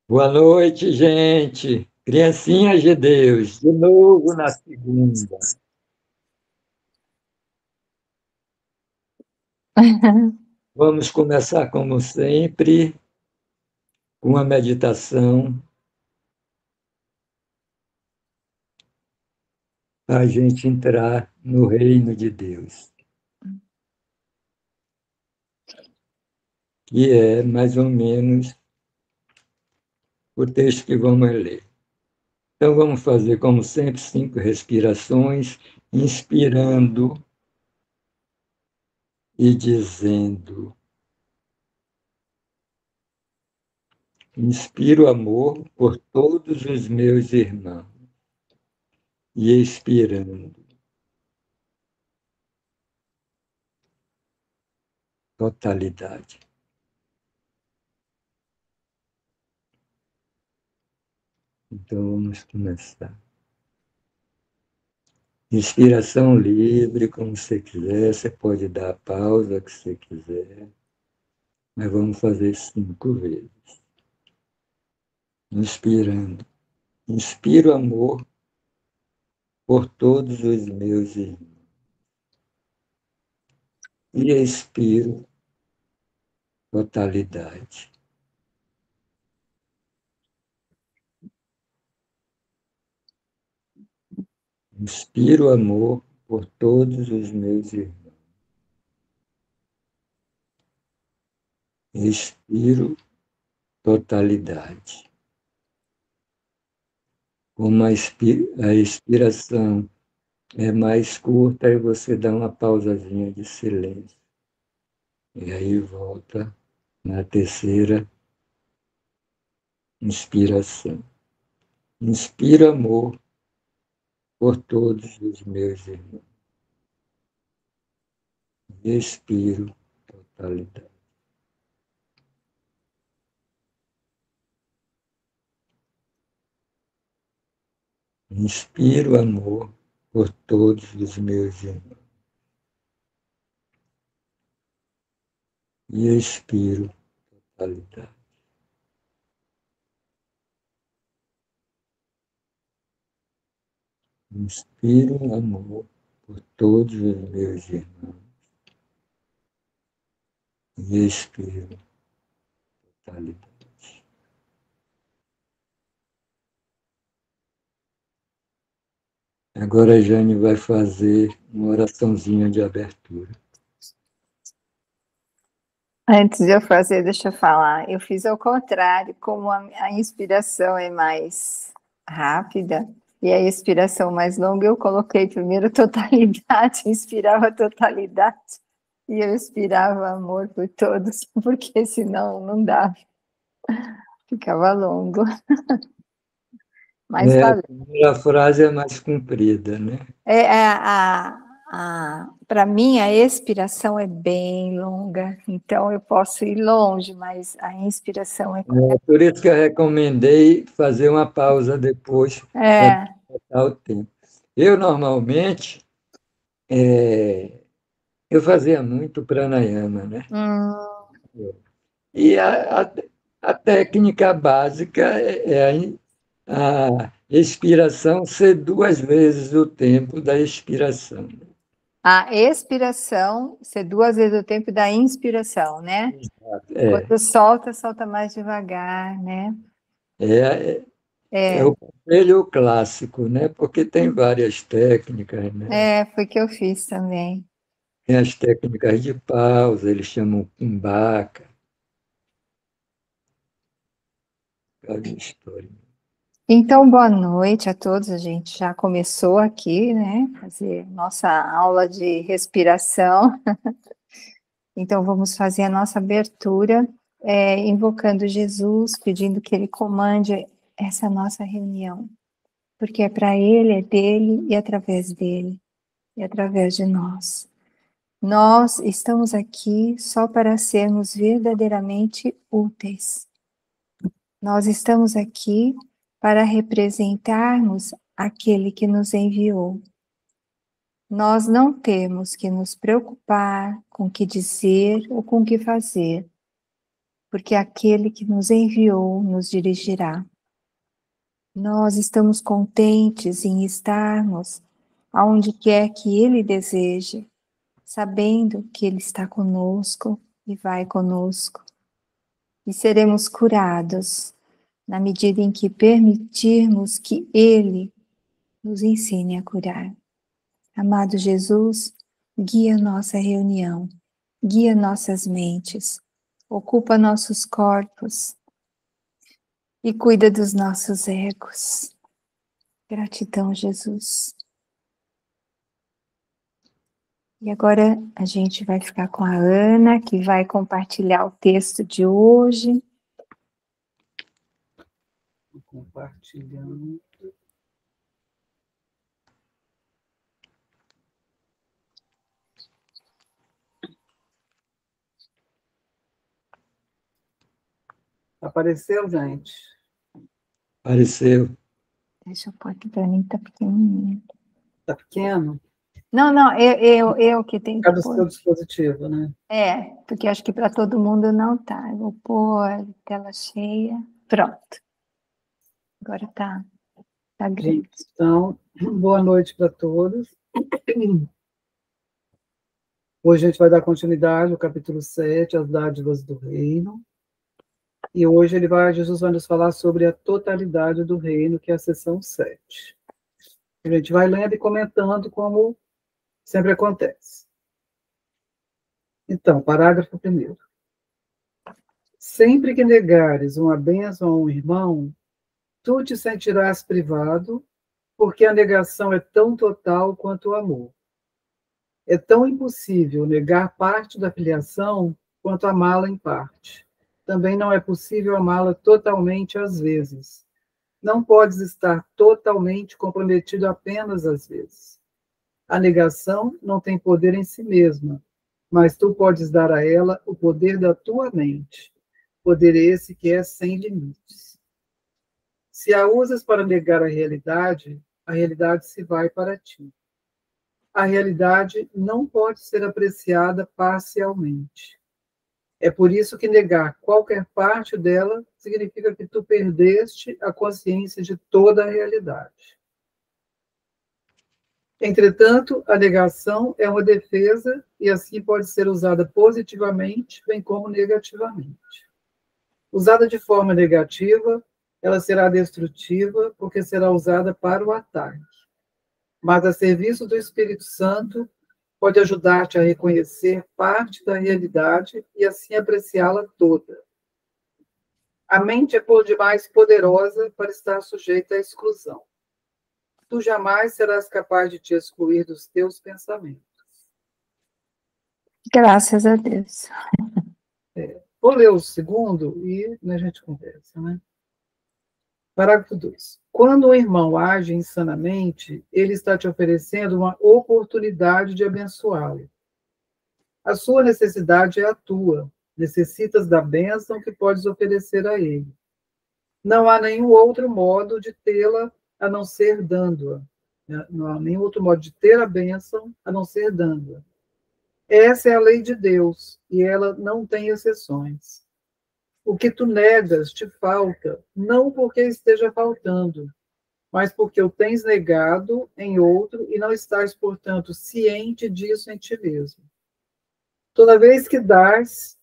Boa noite, gente. Criancinhas de Deus, de novo na segunda. Vamos começar, como sempre, com uma meditação para a gente entrar no reino de Deus, que é mais ou menos o texto que vamos ler. Então, vamos fazer, como sempre, 5 respirações, inspirando e dizendo: inspiro amor por todos os meus irmãos, e expirando totalidade. Então, vamos começar. Inspiração livre, como você quiser, você pode dar a pausa que você quiser, mas vamos fazer 5 vezes. Inspirando. Inspiro amor por todos os meus irmãos. E expiro totalidade. Inspiro amor por todos os meus irmãos. Expiro totalidade. Como a expiração é mais curta, aí você dá uma pausazinha de silêncio. E aí volta na terceira inspiração. Inspiro amor por todos os meus irmãos. Expiro totalidade. Inspiro amor por todos os meus irmãos. E expiro totalidade. Inspiro amor por todos os meus irmãos. E expiro totalidade. Agora a Jane vai fazer uma oraçãozinha de abertura. Antes de eu fazer, deixa eu falar. Eu fiz ao contrário, como a inspiração é mais rápida e a expiração mais longa, eu coloquei primeiro totalidade, inspirava a totalidade e eu expirava amor por todos, porque senão não dava, ficava longo. Mas A valeu. primeira frase é mais comprida, né? Para mim, a expiração é bem longa, então eu posso ir longe, mas a inspiração é. É por isso que eu recomendei fazer uma pausa depois para É, botar o tempo. Eu, normalmente, eu fazia muito pranayama, né? hum, E a técnica básica é a expiração ser 2 vezes o tempo da expiração. a expiração ser 2 vezes o tempo da inspiração, né? É, Quando solta, solta mais devagar, né? é, é É, o conselho clássico, né? Porque tem várias técnicas, né? foi que eu fiz também. Tem as técnicas de pausa, eles chamam Kumbhaka, cada história. Então, boa noite a todos. A gente já começou aqui, né? Fazer nossa aula de respiração. Então, vamos fazer a nossa abertura, invocando Jesus, pedindo que Ele comande essa nossa reunião, porque é para Ele, é dele e através dele, e através de nós. Nós estamos aqui só para sermos verdadeiramente úteis. Nós estamos aqui para representarmos aquele que nos enviou. Nós não temos que nos preocupar com o que dizer ou com o que fazer. porque aquele que nos enviou nos dirigirá. Nós estamos contentes em estarmos aonde quer que Ele deseje, sabendo que Ele está conosco e vai conosco. E seremos curados na medida em que permitirmos que Ele nos ensine a curar. Amado Jesus, guia nossa reunião, guia nossas mentes, ocupa nossos corpos e cuida dos nossos egos. Gratidão, Jesus. E agora a gente vai ficar com a Ana, que vai compartilhar o texto de hoje. Compartilhando. Apareceu, gente? Apareceu. Deixa eu pôr aqui para mim, tá pequenininho. Tá pequeno? Não, eu que tenho que É do pôr. seu dispositivo, né? É, porque acho que para todo mundo não tá. Eu vou pôr tela cheia. Pronto. Agora tá grande. Gente, então, boa noite para todos. Hoje a gente vai dar continuidade ao capítulo 7, as dádivas do reino. E hoje Jesus vai nos falar sobre a totalidade do reino, que é a seção 7. A gente vai lendo e comentando como sempre acontece. Então, parágrafo 1º. Sempre que negares uma bênção a um irmão, tu te sentirás privado, porque a negação é tão total quanto o amor. É tão impossível negar parte da filiação quanto amá-la em parte. Também não é possível amá-la totalmente às vezes. Não podes estar totalmente comprometido apenas às vezes. A negação não tem poder em si mesma, mas tu podes dar a ela o poder da tua mente, poder esse que é sem limites. Se a usas para negar a realidade se vai para ti. A realidade não pode ser apreciada parcialmente. É por isso que negar qualquer parte dela significa que tu perdeste a consciência de toda a realidade. Entretanto, a negação é uma defesa e assim pode ser usada positivamente, bem como negativamente. Usada de forma negativa, ela será destrutiva porque será usada para o ataque. Mas a serviço do Espírito Santo, pode ajudar-te a reconhecer parte da realidade e assim apreciá-la toda. A mente é por demais poderosa para estar sujeita à exclusão. Tu jamais serás capaz de te excluir dos teus pensamentos. Graças a Deus. Vou ler o segundo e a gente conversa, né? Parágrafo 2. Quando o irmão age insanamente, ele está te oferecendo uma oportunidade de abençoá-lo. A sua necessidade é a tua. Necessitas da bênção que podes oferecer a ele. Não há nenhum outro modo de tê-la a não ser dando-a. Não há nenhum outro modo de ter a bênção a não ser dando-a. Essa é a lei de Deus, e ela não tem exceções. O que tu negas te falta, não porque esteja faltando, mas porque o tens negado em outro e não estás, portanto, ciente disso em ti mesmo. Toda vez que dás,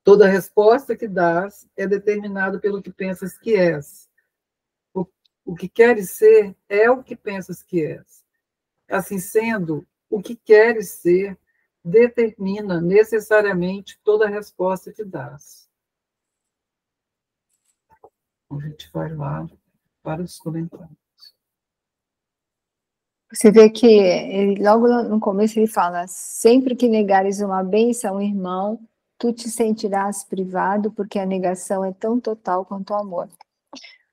toda resposta que dás é determinada pelo que pensas que és. O que queres ser é o que pensas que és. Assim sendo, o que queres ser determina necessariamente toda resposta que dás. A gente vai lá para os comentários. Você vê que ele, logo no começo ele fala: sempre que negares uma bênção ao irmão, tu te sentirás privado, porque a negação é tão total quanto o amor.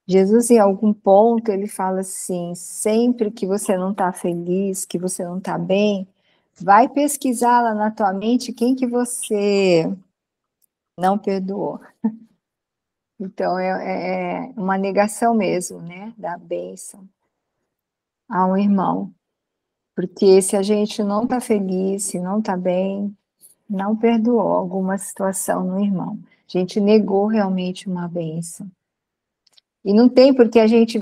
Jesus, em algum ponto, ele fala assim: sempre que você não está feliz, que você não está bem, vai pesquisar lá na tua mente quem que você não perdoou. Então, é uma negação mesmo, né, da bênção a um irmão. Porque se a gente não está feliz, se não está bem, não perdoou alguma situação no irmão. A gente negou realmente uma bênção. E não tem porque a gente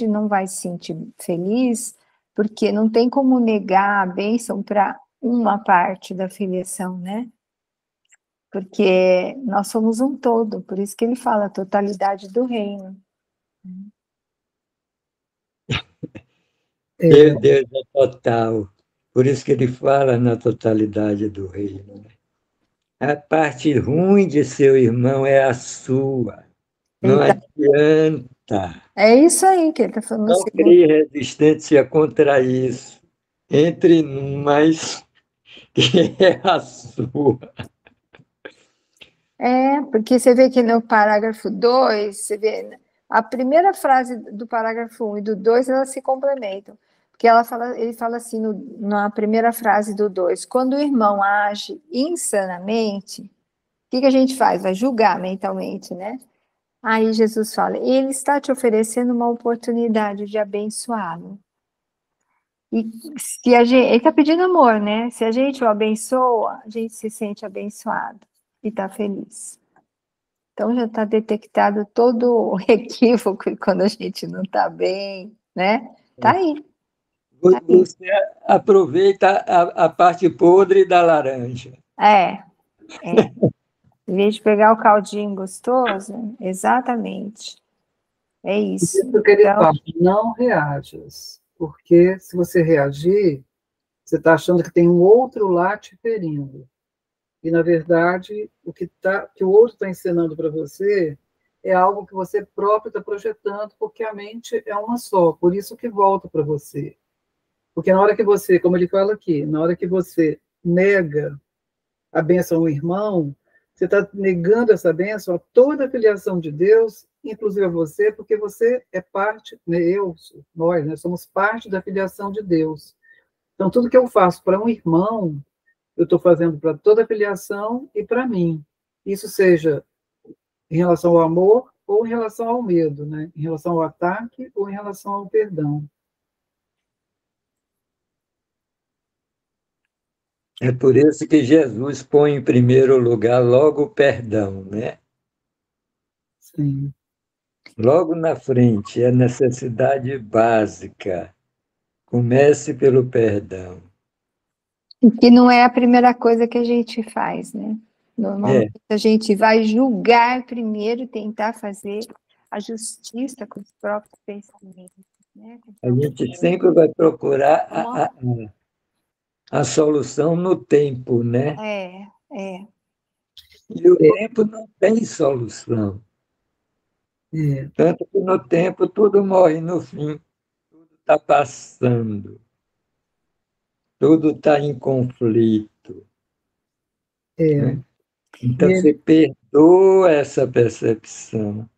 não vai se sentir feliz, porque não tem como negar a bênção para uma parte da filiação, né? Porque nós somos um todo, por isso que ele fala a totalidade do reino. Deus é total. Por isso que ele fala na totalidade do reino. Né? A parte ruim de seu irmão é a sua. Não adianta. É isso aí que ele está falando no Não segundo. crie resistência contra isso. Entre mais que é a sua. Porque você vê que no parágrafo 2, você vê a primeira frase do parágrafo 1 e do 2, elas se complementam. Porque ele fala assim na primeira frase do 2, quando o irmão age insanamente, o que a gente faz? Vai julgar mentalmente, né? Aí Jesus fala, ele está te oferecendo uma oportunidade de abençoá-lo. E se ele está pedindo amor, né? Se a gente o abençoa, a gente se sente abençoado e está feliz. Então já está detectado todo o equívoco quando a gente não está bem, né? Tá aí. Tá aí. Você aproveita a parte podre da laranja. É. Em vez de pegar o caldinho gostoso, exatamente. É isso. Isso que ele fala, não reajas, porque se você reagir, você está achando que tem um outro lá te ferindo. E, na verdade, o que o outro está ensinando para você é algo que você próprio está projetando, porque a mente é uma só, por isso que volta para você. Porque na hora que você, como ele fala aqui, na hora que você nega a bênção ao irmão, você está negando essa bênção a toda a filiação de Deus, inclusive a você, porque você é parte, né, nós, né, somos parte da filiação de Deus. Então, tudo que eu faço para um irmão, eu estou fazendo para toda a filiação e para mim. Isso seja em relação ao amor ou em relação ao medo, né? Em relação ao ataque ou em relação ao perdão. É por isso que Jesus põe em primeiro lugar logo o perdão, né? Sim. Logo na frente, é necessidade básica. Comece pelo perdão. Que não é a primeira coisa que a gente faz, né? Normalmente a gente vai julgar primeiro, tentar fazer a justiça com os próprios pensamentos. Né? A gente sempre vai procurar a solução no tempo, né? É. E o tempo não tem solução. Tanto que no tempo tudo morre no fim. Tudo está passando. Tudo está em conflito. Né? Então, você perdoa essa percepção.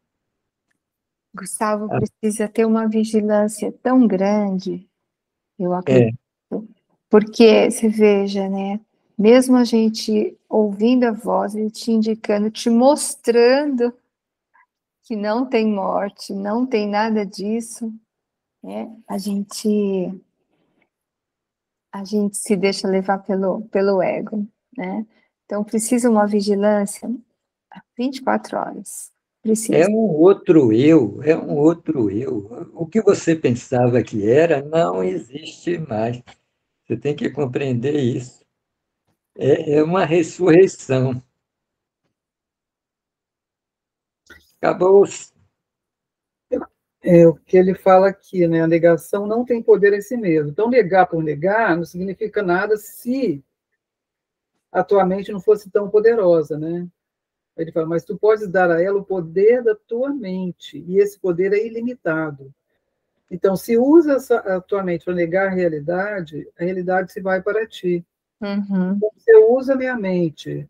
Gustavo precisa ter uma vigilância tão grande, eu acredito. Porque, você veja, né? Mesmo a gente ouvindo a voz, ele te indicando, te mostrando que não tem morte, não tem nada disso, né? A gente se deixa levar pelo ego, né? Então, precisa uma vigilância 24 horas. Precisa. É um outro eu, é um outro eu. O que você pensava que era não existe mais. Você tem que compreender isso. É uma ressurreição. Acabou-se. É o que ele fala aqui, né? A negação não tem poder em si mesmo. Então, negar por negar não significa nada se a tua mente não fosse tão poderosa, né? Ele fala, mas tu podes dar a ela o poder da tua mente, e esse poder é ilimitado. Então, se usa a tua mente para negar a realidade se vai para ti. Uhum. Se eu uso a minha mente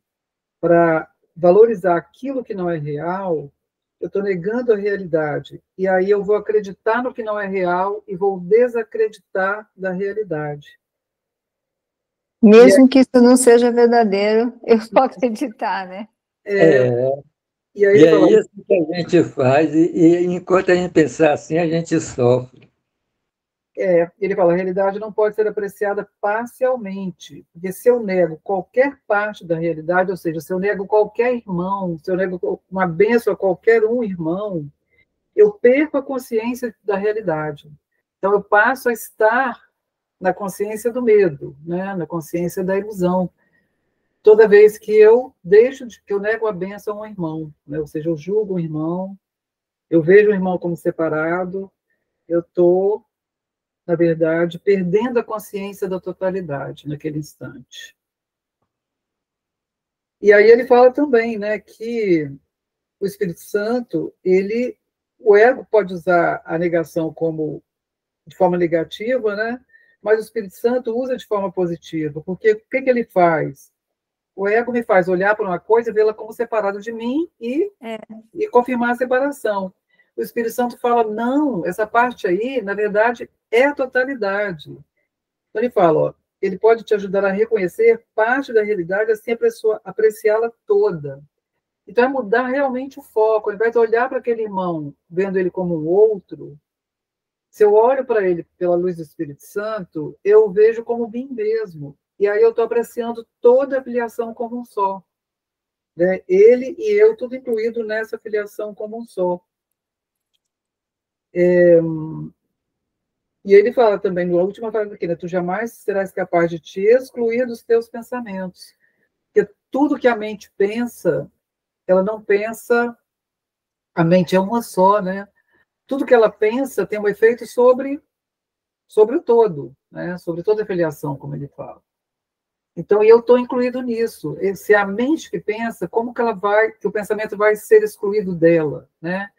para valorizar aquilo que não é real, eu estou negando a realidade. E aí eu vou acreditar no que não é real e vou desacreditar da realidade. Mesmo que isso não seja verdadeiro, eu vou acreditar, né? E aí E ele é fala, isso que a gente faz, e enquanto a gente pensar assim, a gente sofre. Ele fala, a realidade não pode ser apreciada parcialmente, porque se eu nego qualquer parte da realidade, ou seja, se eu nego qualquer irmão, se eu nego uma bênção a qualquer um irmão, eu perco a consciência da realidade. Então, eu passo a estar na consciência do medo, né? Na consciência da ilusão. Toda vez que eu que eu nego a bênção a um irmão, né? Ou seja, eu julgo um irmão, eu vejo o irmão como separado, eu estou, na verdade, perdendo a consciência da totalidade naquele instante. E aí ele fala também, né, que o Espírito Santo, o ego pode usar a negação como de forma negativa, né? Mas o Espírito Santo usa de forma positiva, porque o que ele faz? O ego me faz olhar para uma coisa e vê-la como separada de mim e confirmar a separação. O Espírito Santo fala, não, essa parte aí, na verdade, é a totalidade. Então ele fala, ó, ele pode te ajudar a reconhecer parte da realidade, assim apreciá-la toda. Então é mudar realmente o foco, ao invés de olhar para aquele irmão, vendo ele como um outro, se eu olho para ele pela luz do Espírito Santo, eu vejo como mim mesmo. E aí eu estou apreciando toda a filiação como um só. Né? Ele e eu, tudo incluído nessa filiação como um só. E ele fala também, na última frase aqui, né? Tu jamais serás capaz de te excluir dos teus pensamentos. Porque tudo que a mente pensa, ela não pensa... A mente é uma só, né? Tudo que ela pensa tem um efeito sobre o todo, né? Sobre toda a filiação, como ele fala. Então, eu estou incluído nisso. Se é a mente que pensa, como que que o pensamento vai ser excluído dela, né?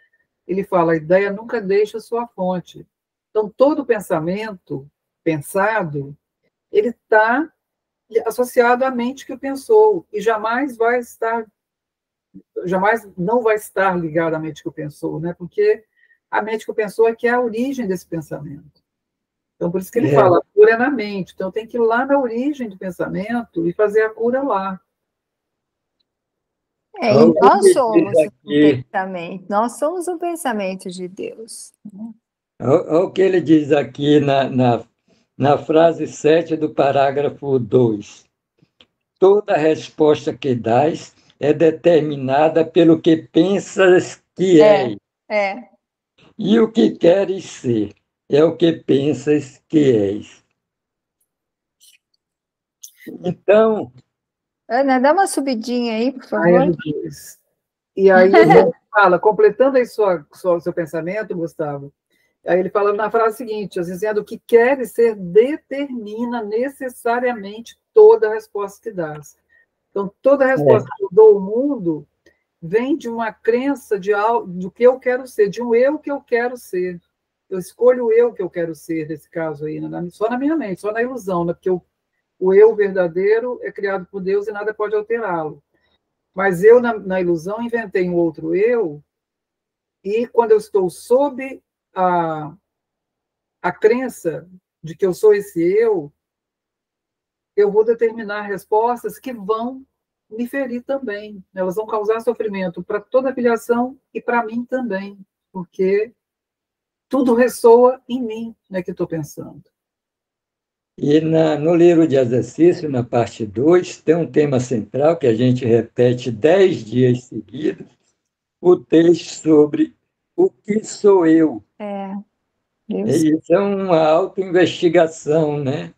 Ele fala, a ideia nunca deixa sua fonte. Então, todo pensamento pensado, ele está associado à mente que o pensou e jamais não vai estar ligado à mente que o pensou, né? Porque a mente que o pensou é que é a origem desse pensamento. Então, por isso que ele fala, a cura é na mente. Então, tem que ir lá na origem do pensamento e fazer a cura lá. E nós somos o pensamento, nós somos o pensamento de Deus. Olha o que ele diz aqui na frase 7 do parágrafo 2. Toda resposta que dás é determinada pelo que pensas que és. E o que queres ser é o que pensas que és. Então... Ana, dá uma subidinha aí, por favor. E aí ele fala, completando aí seu pensamento, Gustavo, aí ele fala na frase seguinte, dizendo, o que queres ser determina necessariamente toda a resposta que dás. Então, toda a resposta que eu dou ao mundo vem de uma crença do que eu quero ser, de um eu que eu quero ser. Eu escolho o eu que eu quero ser, nesse caso aí, só na minha mente, só na ilusão, né? Porque o eu verdadeiro é criado por Deus e nada pode alterá-lo. Mas eu, na ilusão, inventei um outro eu, e quando eu estou sob a crença de que eu sou esse eu vou determinar respostas que vão me ferir também. Elas vão causar sofrimento para toda a filiação e para mim também, porque tudo ressoa em mim, né, que estou pensando. E no livro de exercício, na parte 2, tem um tema central que a gente repete 10 dias seguidos, o texto sobre o que sou eu. Isso é uma autoinvestigação, né?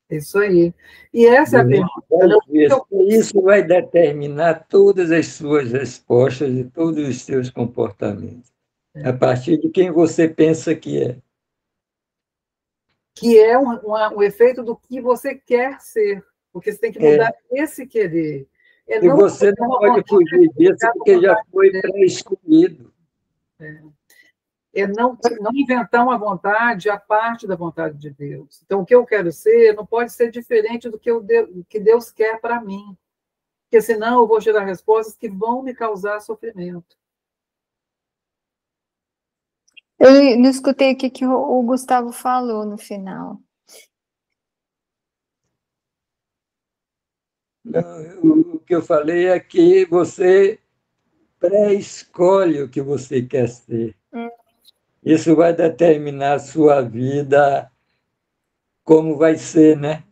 Isso aí. E essa é a pergunta. Isso vai determinar todas as suas respostas e todos os seus comportamentos, a partir de quem você pensa que é. Que é um efeito do que você quer ser, porque você tem que mudar esse querer. E você não pode fugir disso porque já foi pré-escolhido. É não inventar uma vontade à parte da vontade de Deus. Então, o que eu quero ser não pode ser diferente do que Deus quer para mim, porque senão eu vou gerar respostas que vão me causar sofrimento. Eu não escutei o que o Gustavo falou no final. O que eu falei é que você pré-escolhe o que você quer ser. Isso vai determinar a sua vida, como vai ser, né?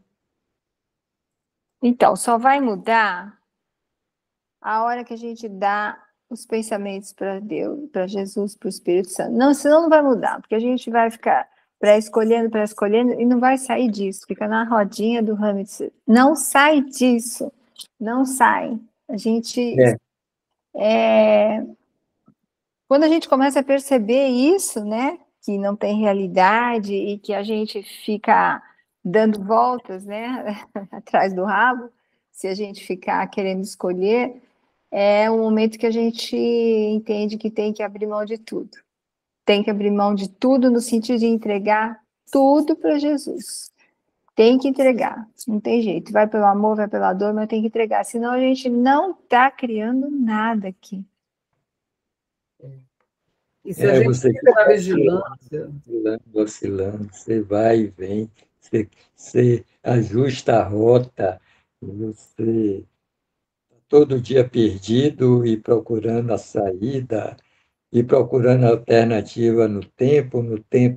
Então, só vai mudar a hora que a gente dá os pensamentos para Deus, para Jesus, para o Espírito Santo. Não, senão não vai mudar, porque a gente vai ficar pré-escolhendo, e não vai sair disso. Fica na rodinha do hamster. Não sai disso. Não sai. A gente... quando a gente começa a perceber isso, né, que não tem realidade e que a gente fica dando voltas, né, atrás do rabo, se a gente ficar querendo escolher, é um momento que a gente entende que tem que abrir mão de tudo. Tem que abrir mão de tudo no sentido de entregar tudo para Jesus. Tem que entregar, não tem jeito. Vai pelo amor, vai pela dor, mas tem que entregar. Senão a gente não está criando nada aqui. E se a gente Você fica na vigilância... Oscilando, você vai e vem, você ajusta a rota, você todo dia perdido e procurando a saída, e procurando a alternativa no tempo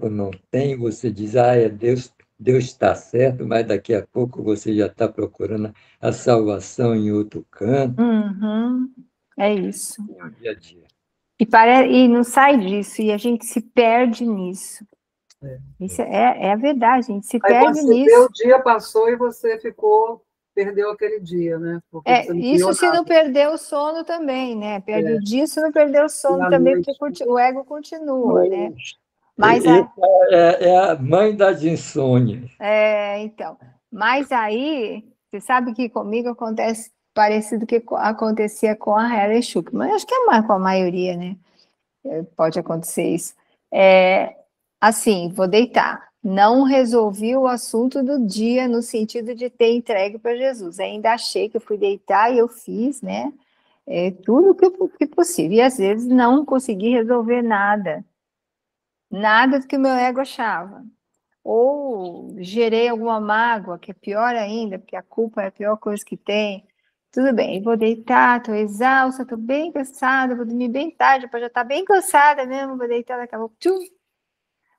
não tem, você diz, é Deus, Deus está certo, mas daqui a pouco você já está procurando a salvação em outro canto. Uhum, é isso. No dia a dia. E não sai disso, e a gente se perde nisso. Isso é a verdade, a gente se perde nisso. O dia passou e você perdeu aquele dia, né? Porque Isso se não perdeu o sono também, né? Perde o dia se não perdeu o sono também, porque o ego continua, né? Mas é a mãe das insônias. Então. Mas aí, você sabe que comigo acontece parecido que acontecia com a Helen Schuckman. Acho que é mais com a maioria, né? Pode acontecer isso. Assim, vou deitar. Não resolvi o assunto do dia no sentido de ter entregue para Jesus. Ainda achei que eu fui deitar e eu fiz, né? Tudo que possível. E às vezes não consegui resolver nada. Nada do que o meu ego achava. Ou gerei alguma mágoa, que é pior ainda, porque a culpa é a pior coisa que tem. Tudo bem, vou deitar, estou exausta, estou bem cansada, vou dormir bem tarde, para já estar bem cansada mesmo, vou deitar, daqui a pouco,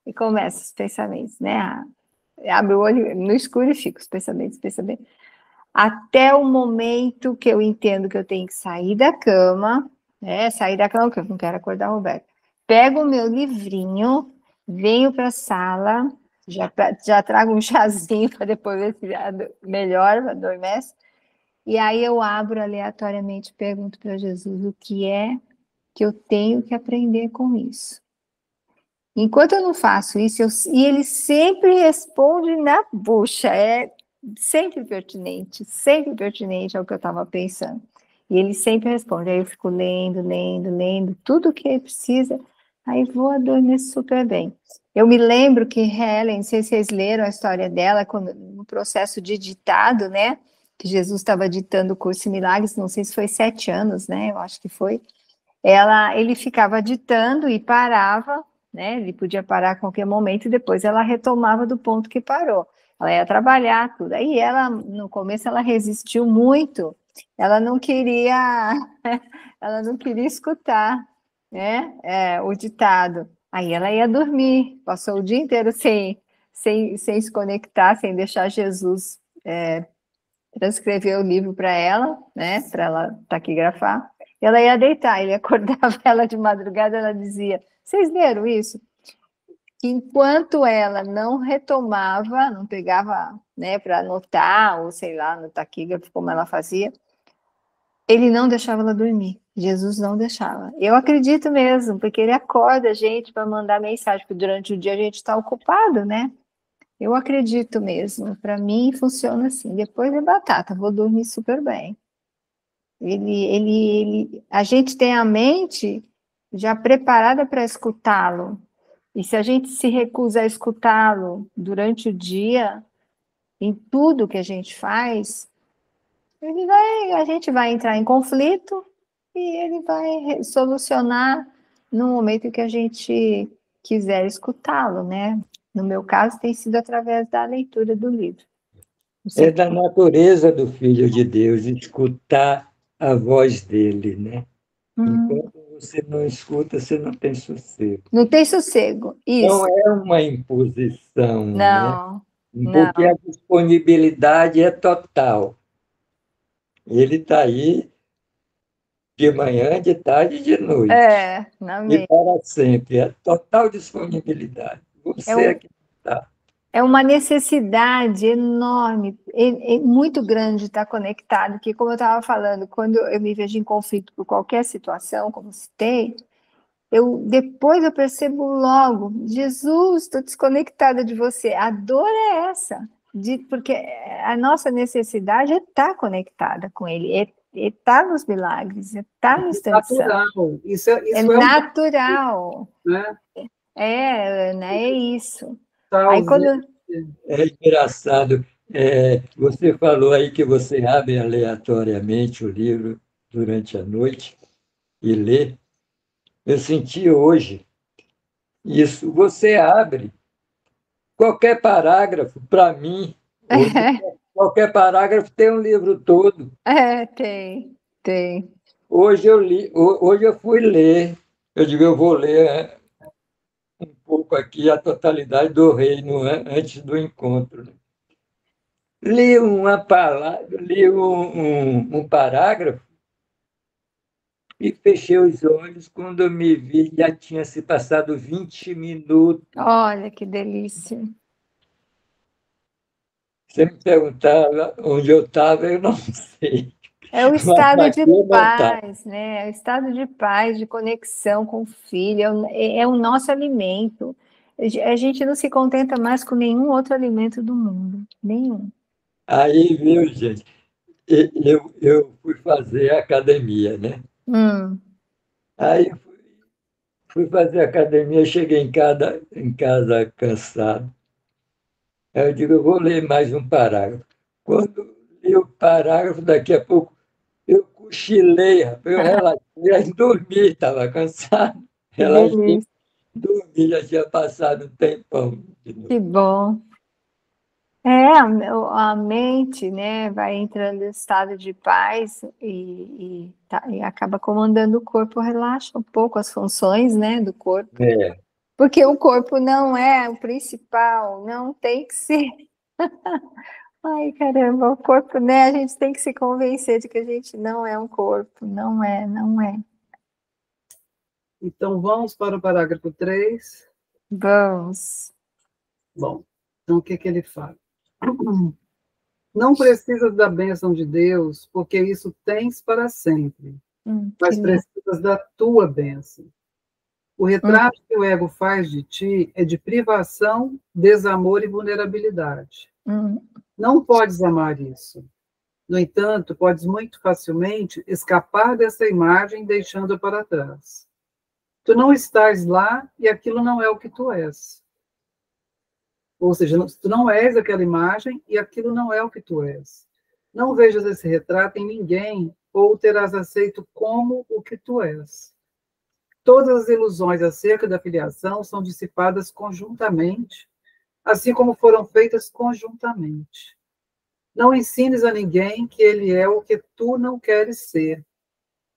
e começa os pensamentos, né? Abre o olho no escuro e fica os pensamentos. Até o momento que eu entendo que eu tenho que sair da cama, né? Sair da cama, porque eu não quero acordar o Roberto. Pego o meu livrinho, venho para a sala, já trago um chazinho para depois ver se melhora, adormece. E aí eu abro aleatoriamente, pergunto para Jesus o que é que eu tenho que aprender com isso. Enquanto eu não faço isso, e ele sempre responde na bucha, sempre pertinente ao que eu estava pensando. E ele sempre responde, aí eu fico lendo, tudo o que ele precisa, aí vou adormecer super bem. Eu me lembro que Helen, não sei se vocês leram a história dela, no processo de ditado, né, que Jesus estava ditando o Curso em Milagres, não sei se foi 7 anos, né, eu acho que foi. Ele ficava ditando e parava, né? Ele podia parar a qualquer momento e depois ela retomava do ponto que parou. Ela ia trabalhar, tudo. Aí ela, no começo, ela resistiu muito. Ela não queria escutar, né? O ditado. Aí ela ia dormir, passou o dia inteiro sem se conectar, sem deixar Jesus transcrever o livro para ela, né? Para ela taquigrafar. Ela ia deitar, ele acordava ela de madrugada, ela dizia, vocês leram isso? Que enquanto ela não retomava, não pegava, né, para anotar, ou sei lá, no taquígrafo, como ela fazia, ele não deixava ela dormir. Jesus não deixava. Eu acredito mesmo, porque ele acorda a gente para mandar mensagem, porque durante o dia a gente está ocupado, né? Eu acredito mesmo. Para mim funciona assim. Depois é batata, vou dormir super bem. A gente tem a mente já preparada para escutá-lo. E se a gente se recusa a escutá-lo durante o dia, em tudo que a gente faz, a gente vai entrar em conflito e ele vai solucionar no momento que a gente quiser escutá-lo, né? No meu caso, tem sido através da leitura do livro. É da natureza do Filho de Deus escutar a voz dele, né? Enquanto você não escuta, você não tem sossego. Não tem sossego, isso. Não é uma imposição, né? Não, Porque a não. disponibilidade é total. Ele está aí de manhã, de tarde e de noite. Na E mente. para sempre. É total disponibilidade. É, Você é que está. é uma necessidade enorme, muito grande de estar conectado, que, como eu estava falando, quando eu me vejo em conflito por qualquer situação, como citei, depois eu percebo logo, Jesus, estou desconectada de você. A dor é essa, porque a nossa necessidade é estar conectada com Ele, é estar nos milagres, é estar na extensão. Natural. Isso é natural. Né? Ana, é isso. Aí quando... É engraçado. Você falou aí que você abre aleatoriamente o livro durante a noite e lê. Eu senti hoje isso. Você abre qualquer parágrafo, para mim, hoje, qualquer parágrafo tem um livro todo. Tem. Hoje eu fui ler, eu digo, eu vou ler um pouco aqui a totalidade do reino antes do encontro. Li uma palavra, li um parágrafo e fechei os olhos. Quando eu me vi, já tinha se passado 20 minutos. Olha que delícia. Você me perguntava onde eu estava, eu não sei. É o estado de paz, né? É o estado de paz, de conexão com o filho, é o nosso alimento. A gente não se contenta mais com nenhum outro alimento do mundo, nenhum. Aí, viu, gente, eu fui fazer academia, né? Aí fui fazer academia, cheguei em casa cansado. Aí eu digo, eu vou ler mais um parágrafo. Quando li o parágrafo, daqui a pouco, eu cochilei, rapaz, eu relaxei, aí dormi, estava cansado. Que Relaxei, delícia. dormi, já tinha passado um tempão de novo. Que bom. A mente, né, vai entrando em estado de paz e acaba comandando o corpo, relaxa um pouco as funções, né, do corpo. Porque o corpo não é o principal, não tem que ser. Ai, caramba, o corpo, né, a gente tem que se convencer de que a gente não é um corpo, não é. Então, vamos para o parágrafo 3. Vamos. Bom, então o que ele fala? Não precisas da bênção de Deus, porque isso tens para sempre, mas precisas da tua bênção. O retrato que o ego faz de ti é de privação, desamor e vulnerabilidade. Não podes amar isso. No entanto, podes muito facilmente escapar dessa imagem deixando-a para trás. Tu não estás lá e aquilo não é o que tu és. Ou seja, tu não és aquela imagem e aquilo não é o que tu és. Não vejas esse retrato em ninguém ou terás aceito como o que tu és. Todas as ilusões acerca da filiação são dissipadas conjuntamente, assim como foram feitas conjuntamente. Não ensines a ninguém que ele é o que tu não queres ser.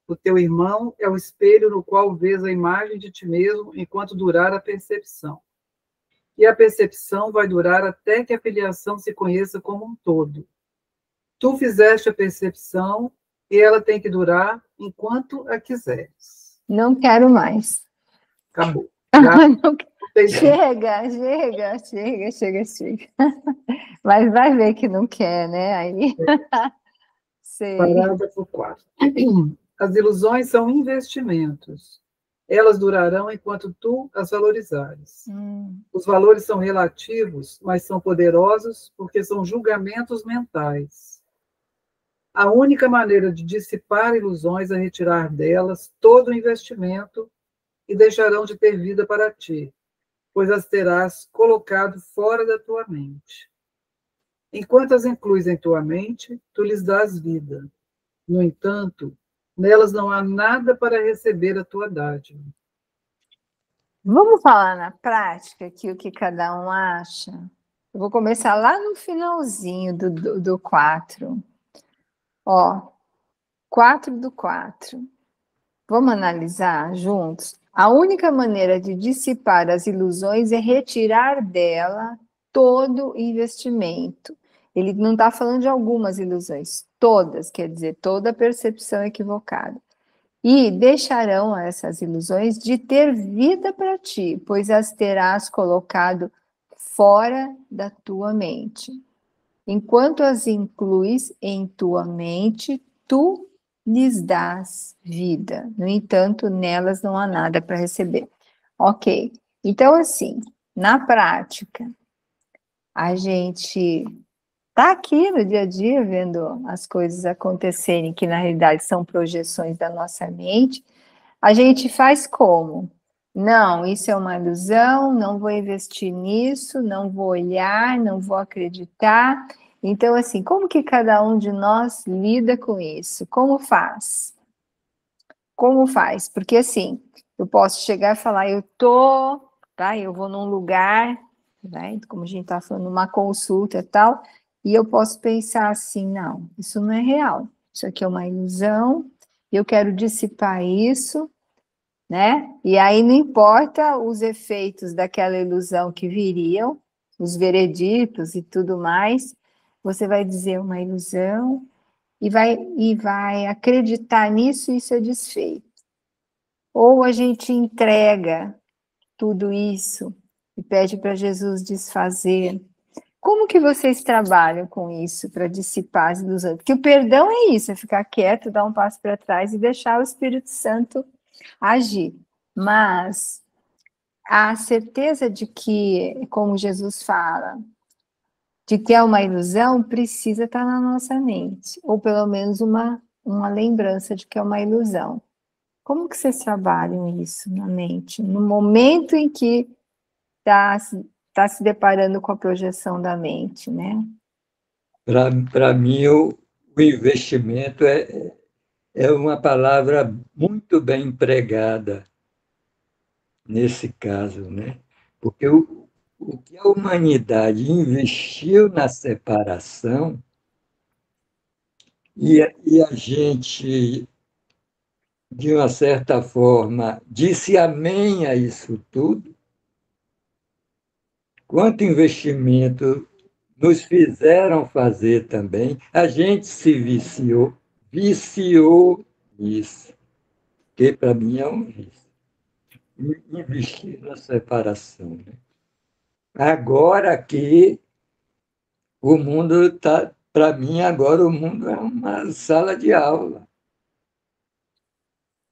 O teu irmão é o espelho no qual vês a imagem de ti mesmo enquanto durar a percepção. E a percepção vai durar até que a filiação se conheça como um todo. Tu fizeste a percepção e ela tem que durar enquanto a quiseres. Não quero mais. Acabou. Chega. Mas vai ver que não quer, né? Aí. Parágrafo 4. As ilusões são investimentos. Elas durarão enquanto tu as valorizares. Os valores são relativos, mas são poderosos porque são julgamentos mentais. A única maneira de dissipar ilusões é retirar delas todo o investimento e deixarão de ter vida para ti, pois as terás colocado fora da tua mente. Enquanto as incluis em tua mente, tu lhes dás vida. No entanto, nelas não há nada para receber a tua dádiva. Vamos falar na prática aqui o que cada um acha? Eu vou começar lá no finalzinho do 4. Ó, 4 do 4. Vamos analisar juntos? A única maneira de dissipar as ilusões é retirar dela todo investimento. Ele não está falando de algumas ilusões, todas, quer dizer, toda percepção equivocada. E deixarão essas ilusões de ter vida para ti, pois as terás colocado fora da tua mente. Enquanto as incluis em tua mente, tu lhes dás vida. No entanto, nelas não há nada para receber. Ok. Então, assim, na prática, a gente está aqui no dia a dia vendo as coisas acontecerem, que na realidade são projeções da nossa mente. A gente faz como? Não, isso é uma ilusão, não vou investir nisso, não vou olhar, não vou acreditar. Então, assim, como que cada um de nós lida com isso? Como faz? Como faz? Porque, assim, eu posso chegar e falar, eu vou num lugar, né, como a gente está falando, numa consulta e tal, e eu posso pensar assim, não, isso não é real, isso aqui é uma ilusão, eu quero dissipar isso, né? E aí não importa os efeitos daquela ilusão que viriam, os vereditos e tudo mais, você vai dizer uma ilusão e vai acreditar nisso e isso é desfeito. Ou a gente entrega tudo isso e pede para Jesus desfazer. Como que vocês trabalham com isso para dissipar as ilusões? Porque o perdão é isso, é ficar quieto, dar um passo para trás e deixar o Espírito Santo agir. Mas a certeza de que, como Jesus fala, de que é uma ilusão, precisa estar na nossa mente, ou pelo menos uma lembrança de que é uma ilusão. Como que vocês trabalham isso na mente? No momento em que está se deparando com a projeção da mente, né? Para mim, o investimento é uma palavra muito bem empregada nesse caso, né? Porque o que a humanidade investiu na separação e a gente, de uma certa forma, disse amém a isso tudo, quanto investimento nos fizeram fazer também, a gente se viciou nisso, que para mim é um vício, investir na separação. Né? Agora que o mundo está, para mim, agora o mundo é uma sala de aula.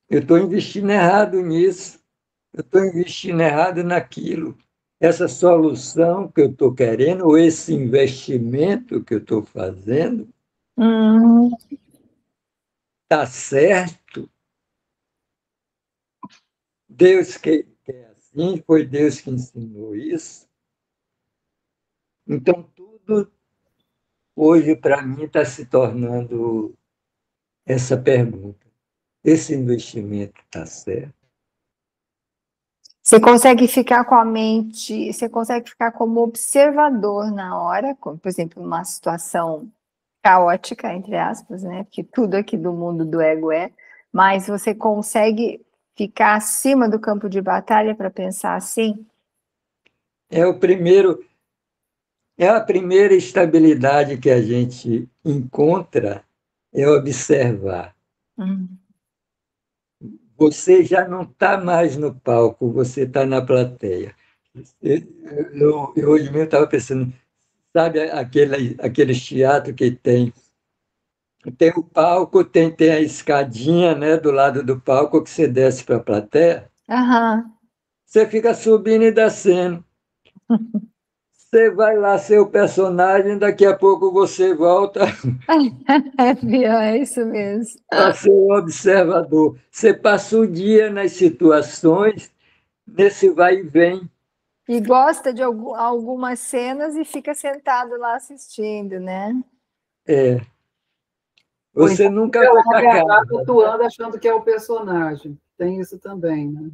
Eu estou investindo errado nisso, eu estou investindo errado naquilo. Essa solução que eu estou querendo, ou esse investimento que eu estou fazendo, está certo? Deus quer assim, foi Deus que ensinou isso. Então, tudo hoje, para mim, está se tornando essa pergunta. Esse investimento está certo? Você consegue ficar com a mente, você consegue ficar como observador na hora, como, por exemplo, uma situação caótica, entre aspas, né? Porque tudo aqui do mundo do ego mas você consegue ficar acima do campo de batalha para pensar assim? É a primeira estabilidade que a gente encontra é observar. Você já não está mais no palco, você está na plateia. Eu hoje mesmo estava pensando, sabe aqueles teatros que tem o palco, tem a escadinha, né, do lado do palco que você desce para a plateia. Aham. Você fica subindo e descendo. Você vai lá ser o personagem, daqui a pouco você volta É isso mesmo. para ser o observador. Você passa o dia nas situações, nesse vai e vem. E gosta de algumas cenas e fica sentado lá assistindo, né? É. Pois Você nunca vai na para verdade, casa. atuando achando que é o personagem. Tem isso também, né?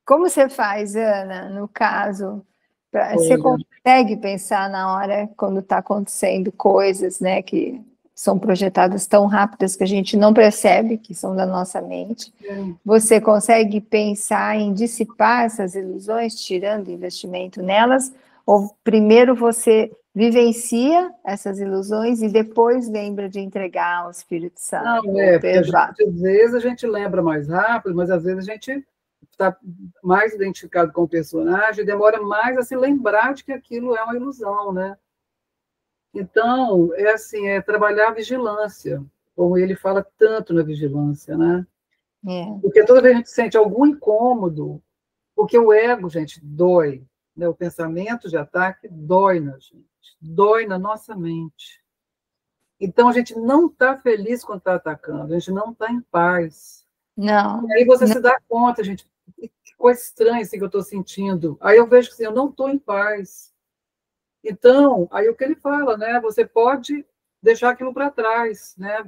Como você faz, Ana, no caso? Você Olha, consegue pensar na hora quando está acontecendo coisas, né? Que são projetadas tão rápidas que a gente não percebe que são da nossa mente. Você consegue pensar em dissipar essas ilusões, tirando investimento nelas, ou primeiro você vivencia essas ilusões e depois lembra de entregar ao Espírito Santo? Não, porque às vezes a gente lembra mais rápido, mas às vezes a gente está mais identificado com o personagem e demora mais a se lembrar de que aquilo é uma ilusão, né? Então, é assim, é trabalhar a vigilância, como ele fala tanto na vigilância, né? Porque toda vez que a gente sente algum incômodo, porque o ego, gente, dói, né? O pensamento de ataque dói na gente, dói na nossa mente. Então, a gente não está feliz quando está atacando, a gente não está em paz. Não. E aí você se dá conta, gente, que coisa estranha assim, que eu estou sentindo. Aí eu vejo que assim, eu não estou em paz. Então, aí o que ele fala, né? Você pode deixar aquilo para trás, né?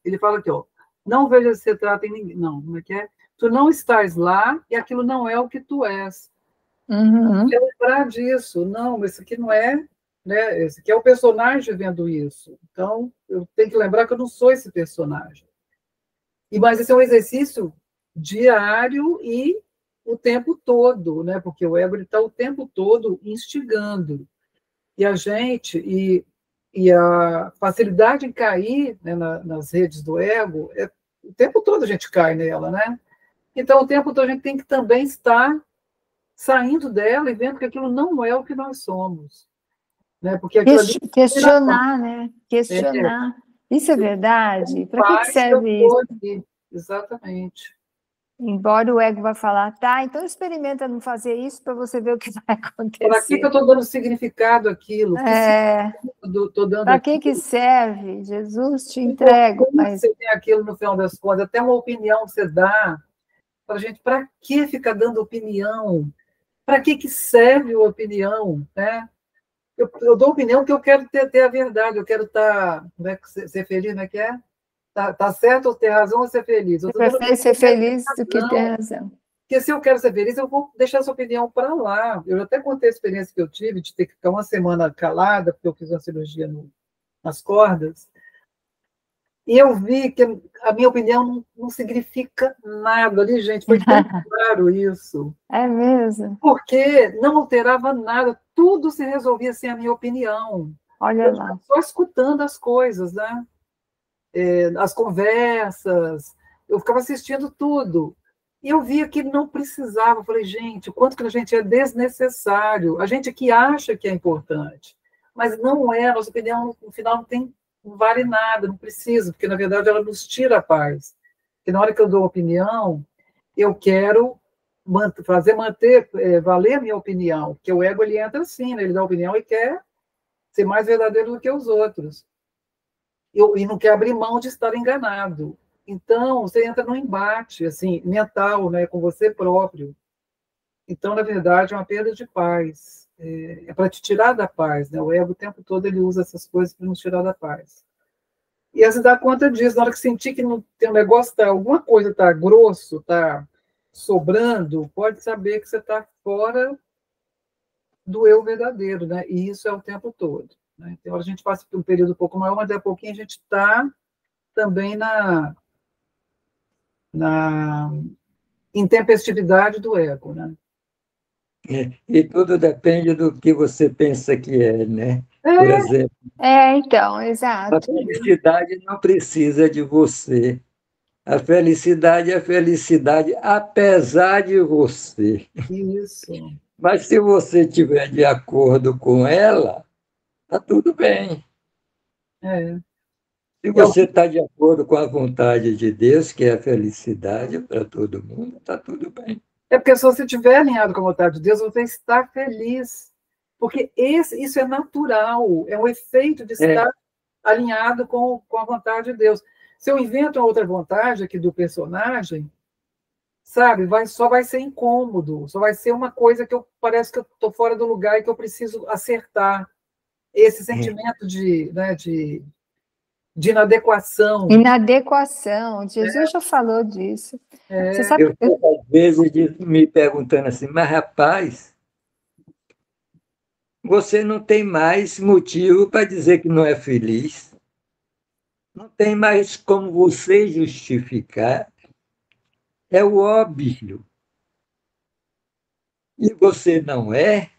Ele fala aqui, ó, não veja se trata em ninguém. Não, como é que é? Tu não estás lá e aquilo não é o que tu és. Eu lembrar disso. Não, esse aqui não é, né? Esse aqui é o personagem vendo isso. Então, eu tenho que lembrar que eu não sou esse personagem. Mas esse é um exercício diário e o tempo todo, né? Porque o ego está o tempo todo instigando. E a gente, e a facilidade em cair, né, nas redes do ego, o tempo todo a gente cai nela, né? Então, o tempo todo a gente tem que também estar saindo dela e vendo que aquilo não é o que nós somos. Né? Porque aquilo ali... Questionar, né? Questionar. Isso é verdade? Para que serve isso? Aqui. Exatamente. Embora o ego vá falar, tá, então experimenta não fazer isso para você ver o que vai acontecer. Para que eu estou dando significado àquilo? Para que serve? Jesus te entrega. Mas... Você tem aquilo no final das contas, até uma opinião que você dá para a gente, para que ficar dando opinião? Para que serve a opinião? Né? Eu dou opinião porque eu quero ter a verdade, eu quero estar, ser feliz, não é que é? Tá certo ou ter razão ou ser feliz? Eu prefiro ser feliz do que ter razão. Porque se eu quero ser feliz, eu vou deixar essa opinião para lá. Eu até contei a experiência que eu tive de ter que ficar uma semana calada, porque eu fiz uma cirurgia nas cordas, e eu vi que a minha opinião não significa nada ali, gente. Foi tão claro isso. É mesmo? Porque não alterava nada, tudo se resolvia sem a minha opinião. Olha lá. Só escutando as coisas, né? As conversas, eu ficava assistindo tudo. E eu via que não precisava. Eu falei, gente, o quanto que a gente é desnecessário. A gente que acha que é importante. Mas não é, a nossa opinião, no final, não vale nada, não precisa, porque, na verdade, ela nos tira a paz. Porque na hora que eu dou opinião, eu quero manter valer a minha opinião, porque o ego, ele entra assim, né? Ele dá opinião e quer ser mais verdadeiro do que os outros. E não quer abrir mão de estar enganado. Então, você entra num embate assim, mental, né, com você próprio. Então, na verdade, é uma perda de paz. É para te tirar da paz. Né? O ego, o tempo todo, ele usa essas coisas para nos tirar da paz. E aí você dá conta disso. Na hora que sentir que tem um negócio, alguma coisa está grosso, está sobrando, pode saber que você está fora do eu verdadeiro. Né? E isso é o tempo todo. Né? Então, a gente passa por um período um pouco maior, mas daqui a pouquinho a gente está também na intempestividade do ego, né? E tudo depende do que você pensa que é, né? Por exemplo. Então, exato. A felicidade não precisa de você. A felicidade é felicidade apesar de você. Isso. Mas se você estiver de acordo com ela, está tudo bem. Se você está de acordo com a vontade de Deus, que é a felicidade para todo mundo, está tudo bem. É porque se você estiver alinhado com a vontade de Deus, você está feliz. Porque isso é natural, é um efeito de estar alinhado com a vontade de Deus. Se eu invento uma outra vontade aqui do personagem, sabe, só vai ser incômodo, só vai ser uma coisa que parece que eu estou fora do lugar e que eu preciso acertar. Esse sentimento de inadequação. Inadequação. Jesus já falou disso. Você sabe eu às vezes me perguntando assim, mas rapaz, você não tem mais motivo para dizer que não é feliz. não tem mais como você justificar, é o óbvio. E você não é?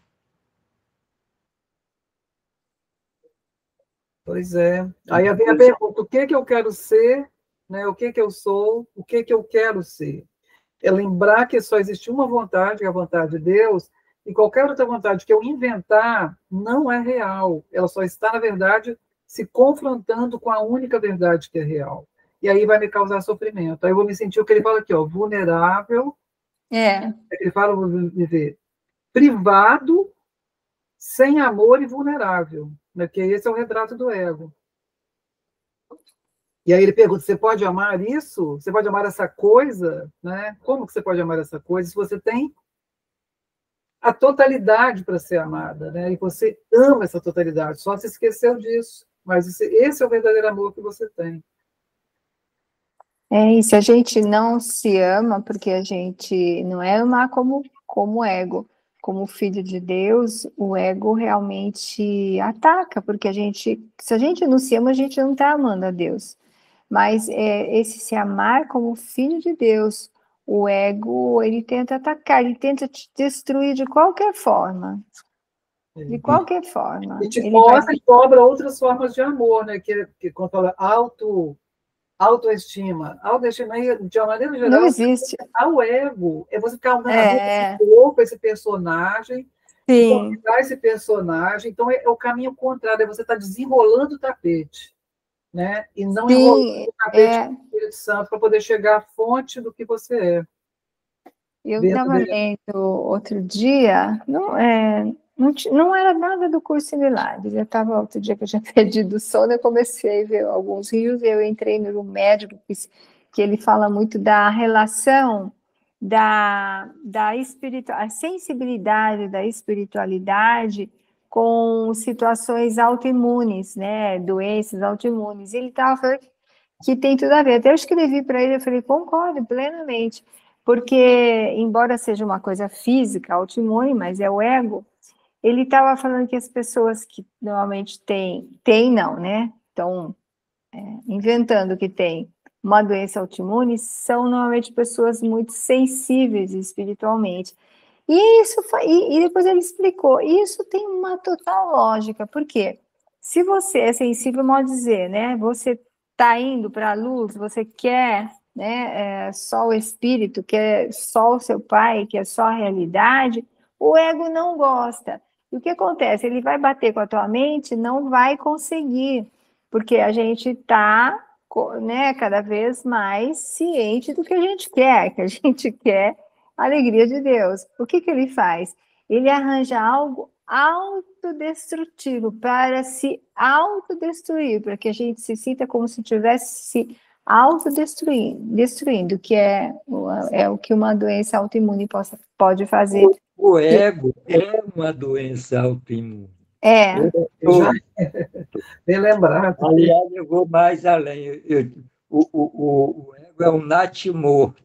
Pois é. Aí vem a pergunta, o que eu quero ser, né? O que eu sou, o que eu quero ser? É lembrar que só existe uma vontade, que é a vontade de Deus, e qualquer outra vontade que eu inventar não é real. Ela só está, na verdade, se confrontando com a única verdade que é real. E aí vai me causar sofrimento. Aí eu vou me sentir o que ele fala aqui, ó, vulnerável. Ele fala, vou viver privado, sem amor e vulnerável, né? Que esse é o retrato do ego. E aí ele pergunta, você pode amar isso? Você pode amar essa coisa? Né? Como que você pode amar essa coisa se você tem a totalidade para ser amada, né? E você ama essa totalidade, só se esqueceu disso. Mas esse é o verdadeiro amor que você tem. E se a gente não se ama, porque a gente não é amar como ego, como filho de Deus, o ego realmente ataca, porque se a gente não se ama, a gente não está amando a Deus. Mas esse se amar como filho de Deus, o ego, ele tenta atacar, ele tenta te destruir de qualquer forma. De qualquer forma. E te mostra e cobra outras formas de amor, né? Que quando fala autoestima, de uma maneira geral, não existe. Ao ego, é você ficar esse corpo, esse personagem, convidar esse personagem, então é o caminho contrário, é você estar desenrolando o tapete, né? E não enrolando o tapete do Espírito Santo para poder chegar à fonte do que você é. Eu estava lendo outro dia, não era nada do curso em Milagres. Eu estava outro dia que eu tinha perdido o sono, eu comecei a ver alguns rios e eu entrei no médico que ele fala muito da relação da a sensibilidade da espiritualidade com situações autoimunes, né, doenças autoimunes. Ele estava falando que tem tudo a ver. Até eu escrevi para ele, eu falei, concordo plenamente, porque, embora seja uma coisa física, autoimune, mas é o ego, ele estava falando que as pessoas que normalmente têm não, né? Estão inventando que tem uma doença autoimune, são normalmente pessoas muito sensíveis espiritualmente. E depois ele explicou, isso tem uma total lógica, porque se você é sensível, mal dizer, né? Você está indo para a luz, você quer, né, só o espírito, quer só o seu pai, quer só a realidade, o ego não gosta. E o que acontece? Ele vai bater com a tua mente, não vai conseguir, porque a gente está, né, cada vez mais ciente do que a gente quer a alegria de Deus. O que ele faz? Ele arranja algo autodestrutivo para se autodestruir, para que a gente se sinta como se estivesse se autodestruindo, que é o que uma doença autoimune pode fazer. O ego é uma doença autoimune. Bem lembrado. Aliás, eu vou mais além. O ego é um natimorto.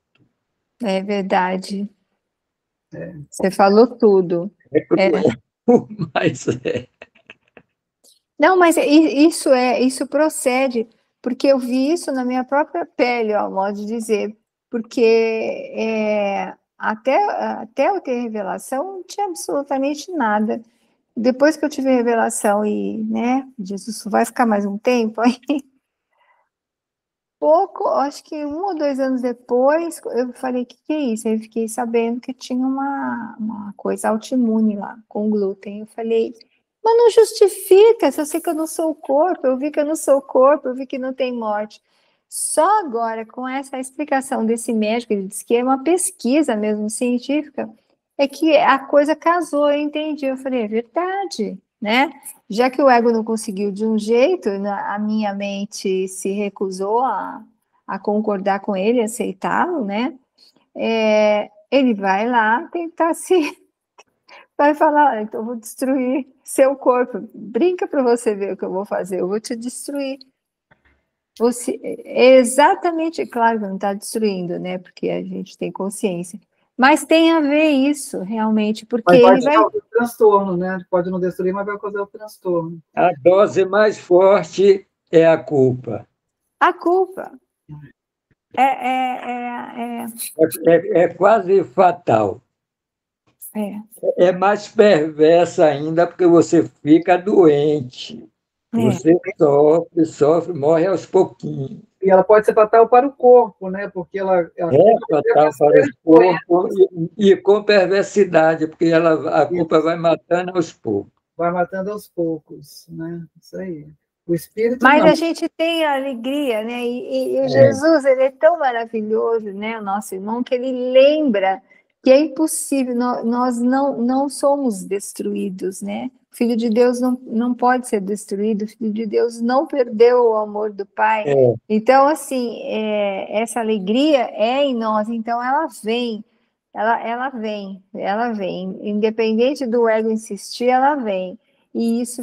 É verdade. Você falou tudo. Mas Não, mas isso procede, porque eu vi isso na minha própria pele, ao modo de dizer, porque até eu ter revelação, não tinha absolutamente nada. Depois que eu tive revelação e, né, Jesus vai ficar mais um tempo, aí acho que 1 ou 2 anos depois, eu falei, o que é isso? Aí eu fiquei sabendo que tinha uma coisa autoimune lá, com glúten. Eu falei, mas não justifica, se eu sei que eu não sou o corpo, eu vi que eu não sou o corpo, eu vi que não tem morte. Só agora, com essa explicação desse médico, ele disse que é uma pesquisa mesmo científica, é que a coisa casou, eu entendi. Eu falei, é verdade, né? Já que o ego não conseguiu de um jeito, a minha mente se recusou a concordar com ele, aceitá-lo, né? Ele vai lá tentar vai falar, então eu vou destruir seu corpo. Brinca para você ver o que eu vou fazer, eu vou te destruir. É exatamente, claro que não está destruindo, né? Porque a gente tem consciência. Mas tem a ver isso, realmente, porque ele vai causar transtorno, né? Pode não destruir, mas vai causar o transtorno. A dose mais forte é a culpa. A culpa É quase fatal. É mais perversa ainda porque você fica doente. Você sofre, morre aos pouquinhos. E ela pode ser fatal para o corpo, né? Porque ela fatal para o corpo e com perversidade, porque a culpa vai matando aos poucos. Vai matando aos poucos, né? Isso aí. O espírito Mas não. a gente tem a alegria, né? E o Jesus, ele é tão maravilhoso, né? O nosso irmão, que ele lembra que é impossível, nós não somos destruídos, né? O Filho de Deus não pode ser destruído, o Filho de Deus não perdeu o amor do Pai. Então, assim, essa alegria é em nós, então ela vem, ela vem, independente do ego insistir, ela vem. E isso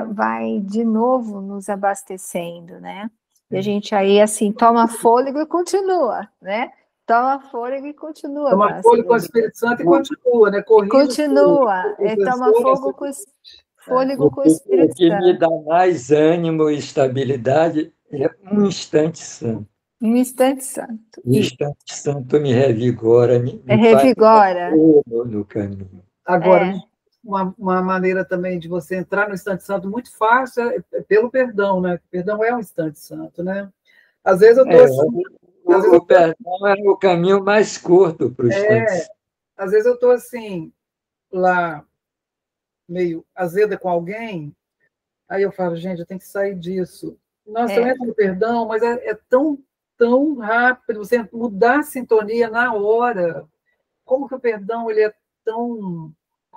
vai de novo nos abastecendo, né? E a gente aí, assim, toma fôlego e continua, né? Toma fôlego e continua. Toma fôlego com o Espírito Santo e continua, né? Continua. Toma fôlego com o Espírito Santo. O que me dá mais ânimo e estabilidade é um instante santo. Um instante santo. O instante santo me revigora, me revigora no caminho. Agora, uma maneira também de você entrar no instante santo muito fácil é pelo perdão, né? O perdão é um instante santo, né? Às vezes eu estou assim... O perdão é o caminho mais curto para o instante santo. Às vezes eu estou assim, lá, meio azeda com alguém, aí eu falo, gente, eu tenho que sair disso. Nossa, eu entro no perdão, mas é tão rápido, você mudar a sintonia na hora. Como que o perdão, ele é tão...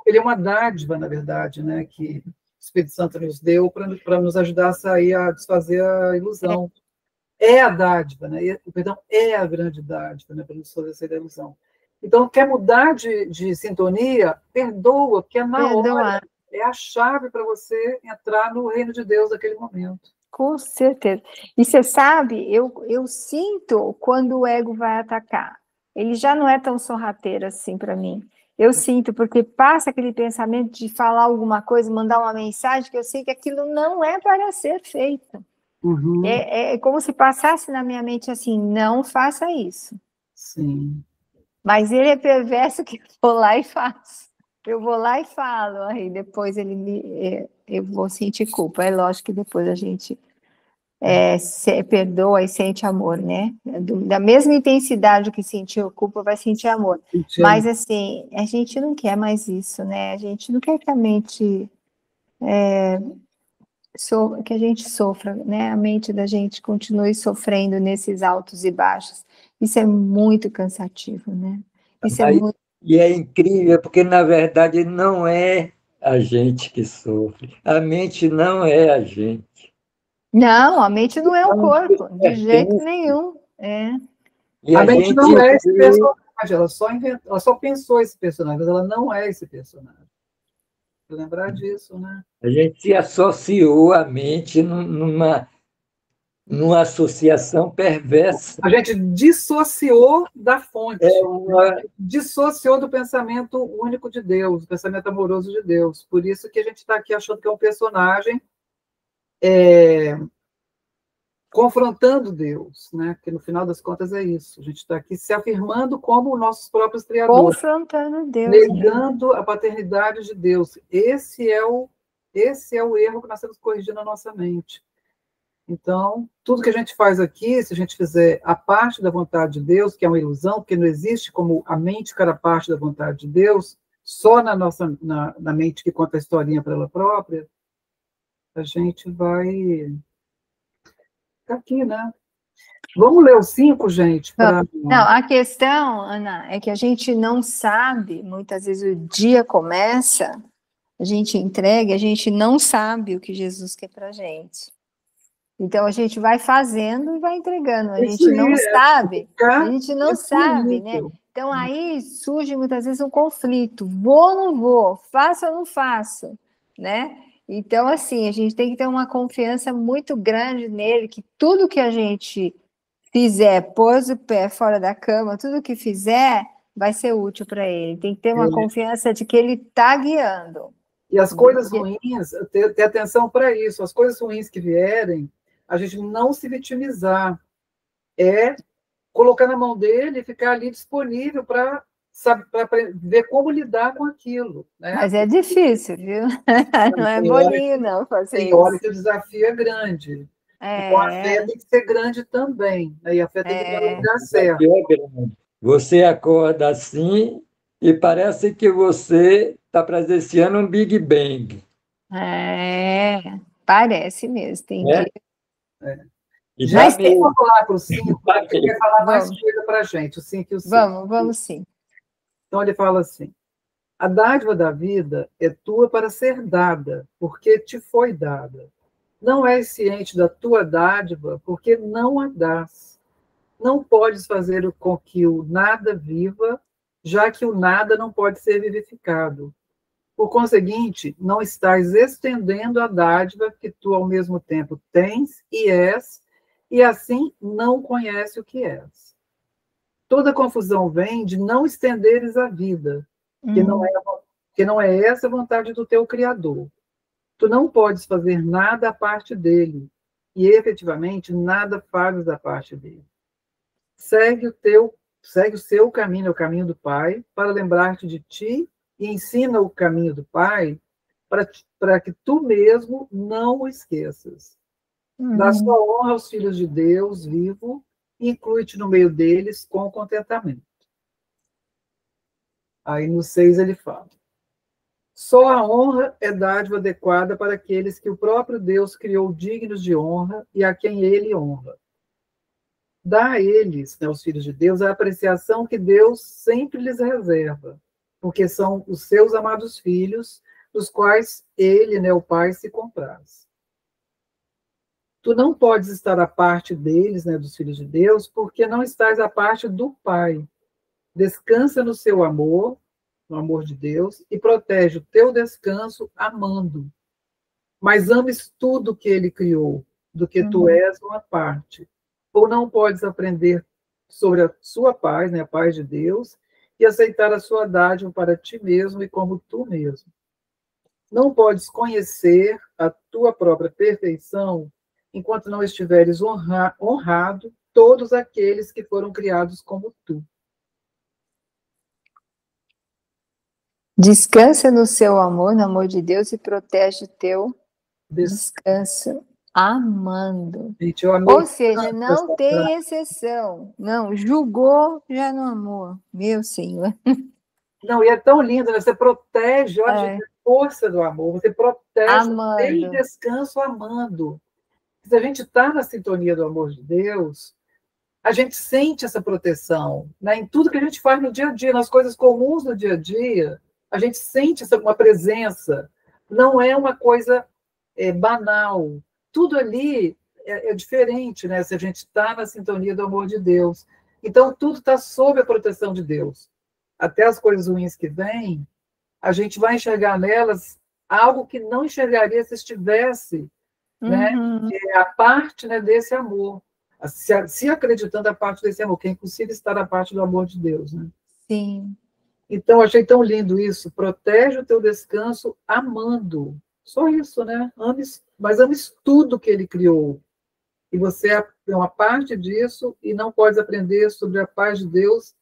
Ele é uma dádiva, na verdade, né, que o Espírito Santo nos deu para nos ajudar a sair, a desfazer a ilusão. É a dádiva, né? O perdão é a grande dádiva, né, para nos fazer sair da ilusão. Então, quer mudar de sintonia? Perdoa, porque é na hora. É a chave para você entrar no reino de Deus naquele momento. Com certeza. E você sabe, eu sinto quando o ego vai atacar. Ele já não é tão sorrateiro assim para mim. Eu sinto, porque passa aquele pensamento de falar alguma coisa, mandar uma mensagem, que eu sei que aquilo não é para ser feito. Uhum. É como se passasse na minha mente assim, não faça isso. Sim. Mas ele é perverso que eu vou lá e faço. Eu vou lá e falo, aí depois eu vou sentir culpa. É lógico que depois a gente perdoa e sente amor, né? Da mesma intensidade que sentiu culpa, vai sentir amor. Mas, assim, a gente não quer mais isso, né? A gente não quer que a mente... que a gente sofra, né? A mente da gente continue sofrendo nesses altos e baixos. Isso é muito cansativo, né? Isso é muito... E é incrível, porque, na verdade, não é a gente que sofre. A mente não é a gente. Não, a mente não é o corpo, de jeito nenhum. E a mente não é esse personagem, ela só pensou esse personagem, mas ela não é esse personagem. Vou lembrar disso, né? A gente se associou à mente numa associação perversa. A gente dissociou da fonte, dissociou do pensamento único de Deus, do pensamento amoroso de Deus. Por isso que a gente está aqui achando que é um personagem confrontando Deus, né? Porque no final das contas é isso. A gente está aqui se afirmando como nossos próprios criadores. Confrontando Deus. Negando a paternidade de Deus. Esse é o erro que nós temos que corrigir na nossa mente. Então, tudo que a gente faz aqui, se a gente fizer a parte da vontade de Deus, que é uma ilusão, porque não existe como a mente ficar a parte da vontade de Deus, só na mente que conta a historinha para ela própria, a gente vai ficar aqui, né? Vamos ler o 5, gente? Não, a questão, Ana, é que a gente não sabe, muitas vezes o dia começa, a gente entrega, a gente não sabe o que Jesus quer para a gente. Então, a gente vai fazendo e vai entregando. A gente não sabe. A gente não sabe, né? Então, aí surge muitas vezes um conflito. Vou ou não vou? Faço ou não faço? Né? Então, assim, a gente tem que ter uma confiança muito grande nele, que tudo que a gente fizer, pôs o pé fora da cama, tudo que fizer vai ser útil para ele. Tem que ter uma confiança de que ele está guiando. E as coisas ruins, ter atenção para isso. As coisas ruins que vierem, a gente não se vitimizar, é colocar na mão dele e ficar ali disponível para ver como lidar com aquilo. Né? Mas é difícil, viu? Não é bolinho, não, fazer tem isso. hora que o desafio é grande. Então, a fé tem que ser grande também. Né? E a fé tem que estar no lugar certo. Você acorda assim e parece que você está presenciando um Big Bang. Parece mesmo, tem dia. Já tem que falar para o 5, porque ele quer falar mais coisa para a gente, o 5 e o 6. Vamos sim. Então, ele fala assim, a dádiva da vida é tua para ser dada, porque te foi dada. Não és ciente da tua dádiva, porque não a dás. Não podes fazer com que o nada viva, já que o nada não pode ser vivificado. Por conseguinte, não estás estendendo a dádiva que tu ao mesmo tempo tens e és, e assim não conhece o que és. Toda confusão vem de não estenderes a vida, que não é essa a vontade do teu Criador. Tu não podes fazer nada à parte dele, e efetivamente nada fazes da parte dele. Segue o seu caminho, o caminho do Pai, para lembrar-te de ti, e ensina o caminho do Pai para que tu mesmo não o esqueças. Dá sua honra aos filhos de Deus vivo e inclui-te no meio deles com contentamento. Aí no 6 ele fala, só a honra é dádiva adequada para aqueles que o próprio Deus criou dignos de honra e a quem ele honra. Dá a eles, né, os filhos de Deus, a apreciação que Deus sempre lhes reserva, porque são os seus amados filhos, dos quais ele, né, o Pai, se compraz. Tu não podes estar à parte deles, né, dos filhos de Deus, porque não estás à parte do Pai. Descansa no seu amor, no amor de Deus, e protege o teu descanso amando. Mas ames tudo que ele criou, do que tu és uma parte. Ou não podes aprender sobre a sua paz, né, a paz de Deus, e aceitar a sua dádiva para ti mesmo e como tu mesmo. Não podes conhecer a tua própria perfeição enquanto não estiveres honrado todos aqueles que foram criados como tu. Descansa no seu amor, no amor de Deus, e protege o teu descanso amando. Gente, ou seja, não tem exceção. Não, julgou, já não amou. Meu Senhor. Não, e é tão lindo, né? Você protege, olha, a força do amor, você protege o teu descanso amando. Se a gente está na sintonia do amor de Deus, a gente sente essa proteção, né? Em tudo que a gente faz no dia a dia, nas coisas comuns do dia a dia, a gente sente uma presença. Não é uma coisa banal. Tudo ali é diferente, né? Se a gente está na sintonia do amor de Deus. Então, tudo está sob a proteção de Deus. Até as coisas ruins que vêm, a gente vai enxergar nelas algo que não enxergaria se estivesse, né? A parte, né, desse amor. Se acreditando a parte desse amor, que é impossível estar a parte do amor de Deus, né? Sim. Então, achei tão lindo isso. Protege o teu descanso amando. Só isso, né? Mas ames tudo que ele criou. E você é uma parte disso e não pode aprender sobre a paz de Deus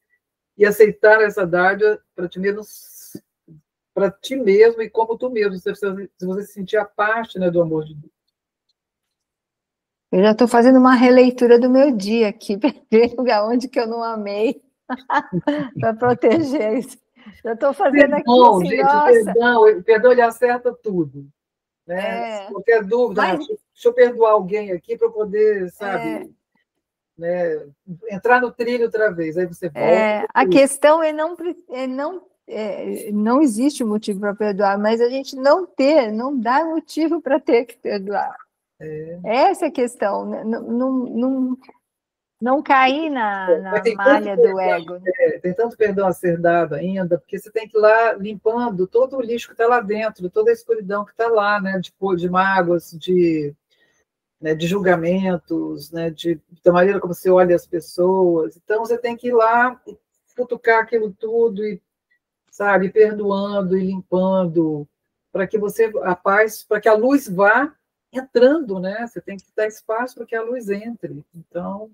e aceitar essa dádiva para ti mesmo e como tu mesmo, se você sentir a parte, né, do amor de Deus. Eu já estou fazendo uma releitura do meu dia aqui, para ver onde que eu não amei, para proteger isso. Já estou fazendo aqui assim, gente, nossa. O perdão ele acerta tudo. Né? Qualquer dúvida, deixa eu perdoar alguém aqui para poder, sabe, né, entrar no trilho outra vez. Aí você volta. A questão não existe motivo para perdoar, mas a gente não dá motivo para ter que perdoar. Essa é a questão, não cair na malha do ego. Tem tanto perdão a ser dado ainda, porque você tem que ir lá limpando todo o lixo que está lá dentro, toda a escuridão que está lá, né, de mágoas, de julgamentos, né, da maneira como você olha as pessoas. Então, você tem que ir lá e futucar aquilo tudo, e, sabe, perdoando e limpando, para que a paz, para que a luz vá entrando, né? Você tem que dar espaço para que a luz entre. Então,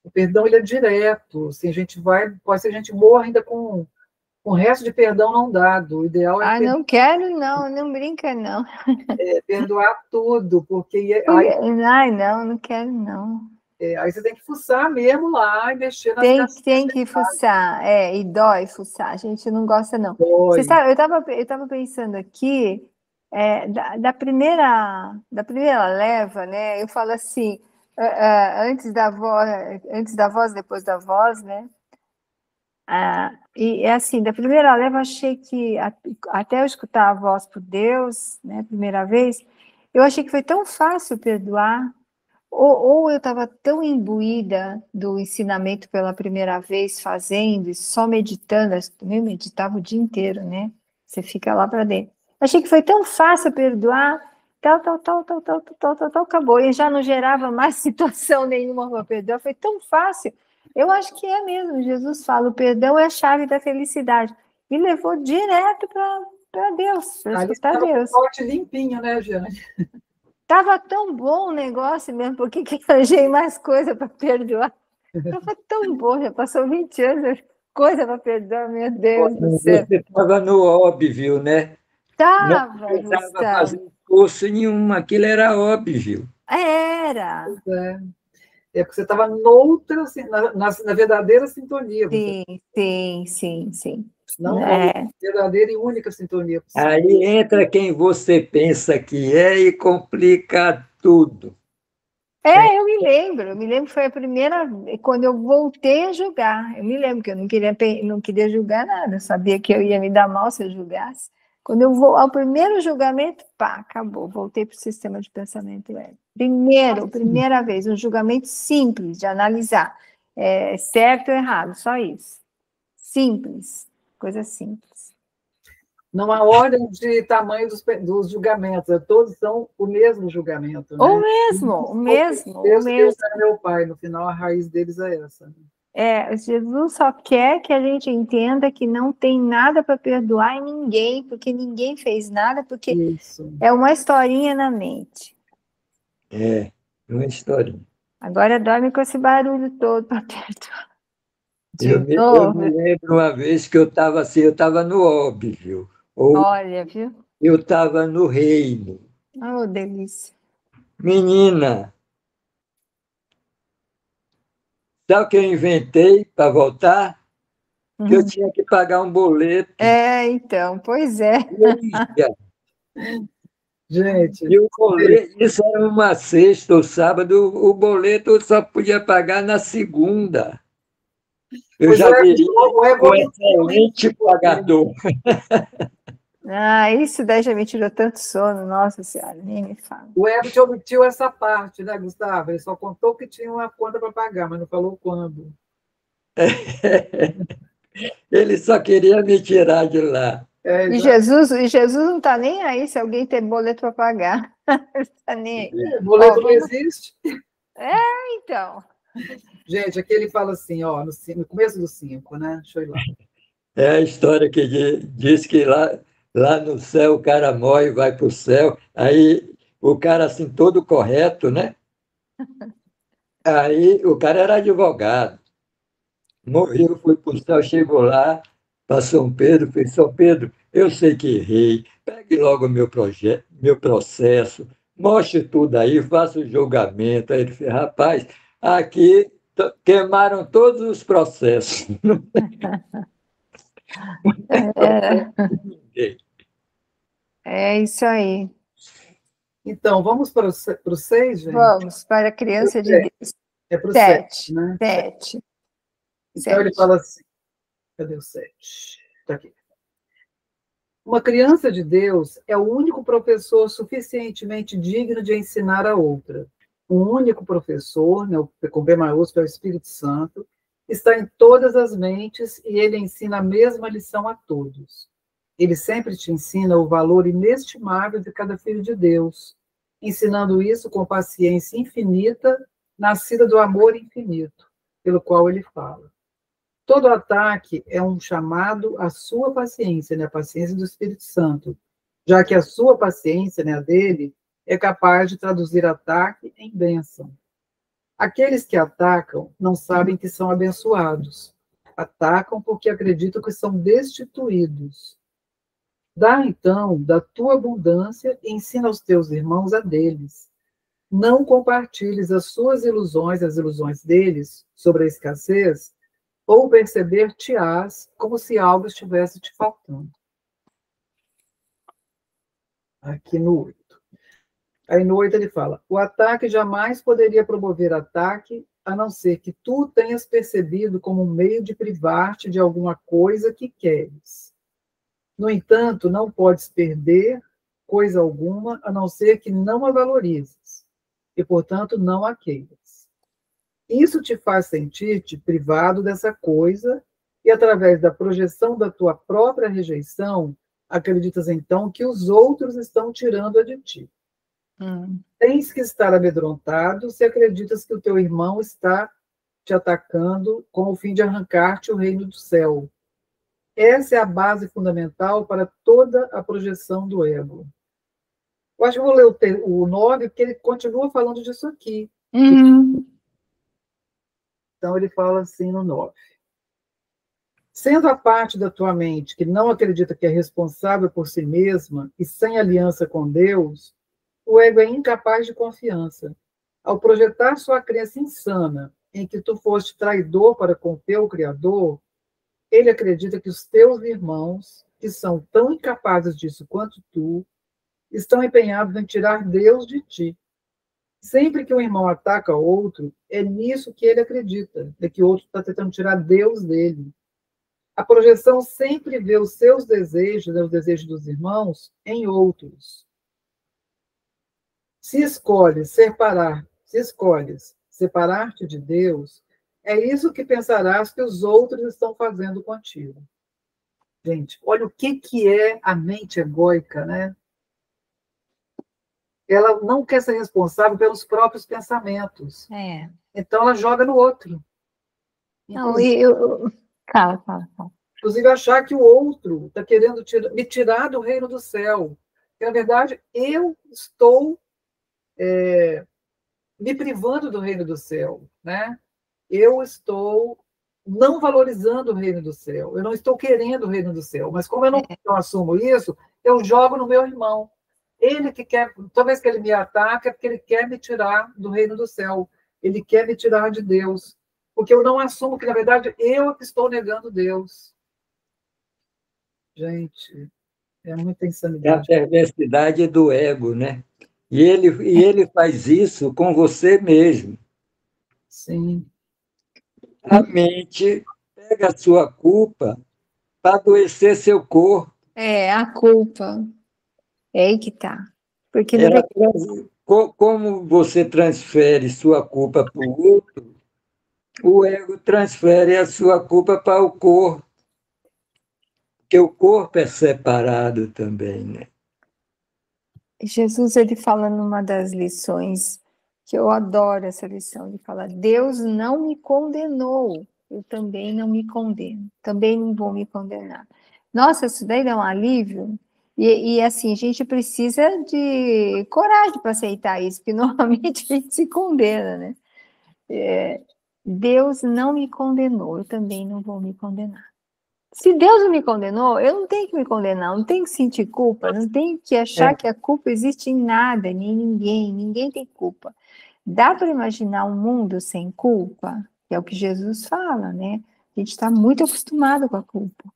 o perdão ele é direto. Assim, a gente vai, pode ser que a gente morra ainda com o resto de perdão não dado. O ideal é não quero, não brinca, não. perdoar tudo, porque Ai, não quero, não. Aí você tem que fuçar mesmo lá e mexer nas Tem que fuçar, e dói fuçar, a gente não gosta, não. Dói. Você sabe, eu estava pensando aqui, da primeira leva, né? Eu falo assim, antes da voz, depois da voz, né? E é assim, da primeira leva, eu achei que, até eu escutar a voz por Deus, né, primeira vez, eu achei que foi tão fácil perdoar, ou eu estava tão imbuída do ensinamento pela primeira vez, fazendo e só meditando, eu meditava o dia inteiro, né? Você fica lá para dentro. Achei que foi tão fácil perdoar, tal, acabou. E já não gerava mais situação nenhuma para perdoar, foi tão fácil. Eu acho que é mesmo, Jesus fala, o perdão é a chave da felicidade. E levou direto para Deus, para escutar Deus. Um pote limpinho, né, Jane? Tava tão bom o negócio mesmo, por que arranjei mais coisa para perdoar? Tava tão bom, já passou 20 anos, coisa para perdoar, meu Deus do céu. Você estava no óbvio, né? Tava, não precisava fazer curso nenhum, aquilo era óbvio. Era. É porque você estava noutra, assim, na verdadeira sintonia. Sim. Não, verdadeira e única sintonia. Aí entra quem você pensa que é e complica tudo. Eu me lembro que foi a primeira, quando eu voltei a julgar, eu me lembro que eu não queria julgar nada, eu sabia que eu ia me dar mal se eu julgasse. Quando eu vou ao primeiro julgamento, acabou, voltei para o sistema de pensamento leve. Primeira vez, um julgamento simples de analisar, certo ou errado, só isso. Simples, coisa simples. Não há ordem de tamanho dos julgamentos, todos são o mesmo julgamento. Né? O mesmo. Deus é meu Pai, no final a raiz deles é essa. Jesus só quer que a gente entenda que não tem nada para perdoar em ninguém, porque ninguém fez nada, porque é uma historinha na mente. Uma historinha. Agora dorme com esse barulho todo para perdoar. Eu me lembro uma vez que eu estava no óbvio. Olha, viu? Eu estava no reino. Oh, delícia. Menina, sabe o que eu inventei para voltar? Que eu tinha que pagar um boleto. Então, pois é. Gente, E o boleto, isso era uma sexta ou sábado, o boleto eu só podia pagar na segunda. Eu já virei um excelente pagador. Isso daí já me tirou tanto sono, nossa senhora, nem me fala. O Herbert omitiu essa parte, né, Gustavo? Ele só contou que tinha uma conta para pagar, mas não falou quando. Ele só queria me tirar de lá. E Jesus não está nem aí se alguém tem boleto para pagar. Não está nem aí. Boleto não existe. Então. Gente, aqui ele fala assim, no começo do 5, né? Deixa eu ir lá. É a história que diz que lá no céu o cara morre e vai para o céu, aí o cara assim todo correto, né? Aí o cara era advogado, morreu, foi para o céu, chegou lá para São Pedro, fez: São Pedro, eu sei que errei, pegue logo meu processo, mostre tudo aí, faça o julgamento. Aí ele fez: rapaz, aqui queimaram todos os processos. É isso aí. Então, vamos para o 6, gente? Vamos, para a criança de Deus. É para o 7, né? 7. Então, ele fala assim, cadê o 7? Está aqui. Uma criança de Deus é o único professor suficientemente digno de ensinar a outra. Um único professor, né, com B maiúsculo, é o Espírito Santo, está em todas as mentes e ele ensina a mesma lição a todos. Ele sempre te ensina o valor inestimável de cada filho de Deus, ensinando isso com paciência infinita, nascida do amor infinito, pelo qual ele fala. Todo ataque é um chamado à sua paciência, né, a paciência do Espírito Santo, já que a sua paciência, né, a dele, é capaz de traduzir ataque em bênção. Aqueles que atacam não sabem que são abençoados. Atacam porque acreditam que são destituídos. Dá, então, da tua abundância e ensina aos teus irmãos a deles. Não compartilhes as suas ilusões, as ilusões deles, sobre a escassez, ou perceber-te-ás como se algo estivesse te faltando. Aqui no 8. Aí no 8 ele fala, o ataque jamais poderia promover ataque, a não ser que tu tenhas percebido como um meio de privar-te de alguma coisa que queres. No entanto, não podes perder coisa alguma, a não ser que não a valorizes, e, portanto, não a queiras. Isso te faz sentir-te privado dessa coisa, e, através da projeção da tua própria rejeição, acreditas, então, que os outros estão tirando-a de ti. Tens que estar amedrontado se acreditas que o teu irmão está te atacando com o fim de arrancar-te o reino do céu. Essa é a base fundamental para toda a projeção do ego. Eu acho que vou ler o 9, porque ele continua falando disso aqui. Então, ele fala assim no 9. Sendo a parte da tua mente que não acredita que é responsável por si mesma e sem aliança com Deus, o ego é incapaz de confiança. Ao projetar sua crença insana em que tu foste traidor para com teu Criador, ele acredita que os teus irmãos, que são tão incapazes disso quanto tu, estão empenhados em tirar Deus de ti. Sempre que um irmão ataca outro, é nisso que ele acredita, é que o outro está tentando tirar Deus dele. A projeção sempre vê os seus desejos, os desejos dos irmãos, em outros. Se escolhes separar-te de Deus, é isso que pensarás que os outros estão fazendo contigo. Gente, olha o que é a mente egóica, né? Ela não quer ser responsável pelos próprios pensamentos. Então, ela joga no outro. Não, Fala. Inclusive, achar que o outro está querendo me tirar do reino do céu. Que, na verdade, eu estou me privando do reino do céu, né? Eu estou não valorizando o reino do céu. Eu não estou querendo o reino do céu. Mas como eu não assumo isso, eu jogo no meu irmão. Ele que quer, toda vez que ele me ataca, é porque ele quer me tirar do reino do céu. Ele quer me tirar de Deus. Porque eu não assumo que, na verdade, eu que estou negando Deus. Gente, é muita insanidade. É a perversidade do ego, né? E ele faz isso com você mesmo. Sim. A mente pega a sua culpa para adoecer seu corpo. A culpa. É aí que está. Porque como você transfere sua culpa para o outro, o ego transfere a sua culpa para o corpo. Porque o corpo é separado também, né? Jesus, ele fala numa das lições, que eu adoro essa lição, ele fala, Deus não me condenou, eu também não me condeno, também não vou me condenar. Nossa, isso daí dá um alívio, e assim, a gente precisa de coragem para aceitar isso, porque normalmente a gente se condena, né? Deus não me condenou, eu também não vou me condenar. Se Deus não me condenou, eu não tenho que me condenar, não tenho que sentir culpa, não tenho que achar que a culpa existe em nada, nem em ninguém tem culpa. Dá para imaginar um mundo sem culpa? Que é o que Jesus fala, né? A gente está muito acostumado com a culpa.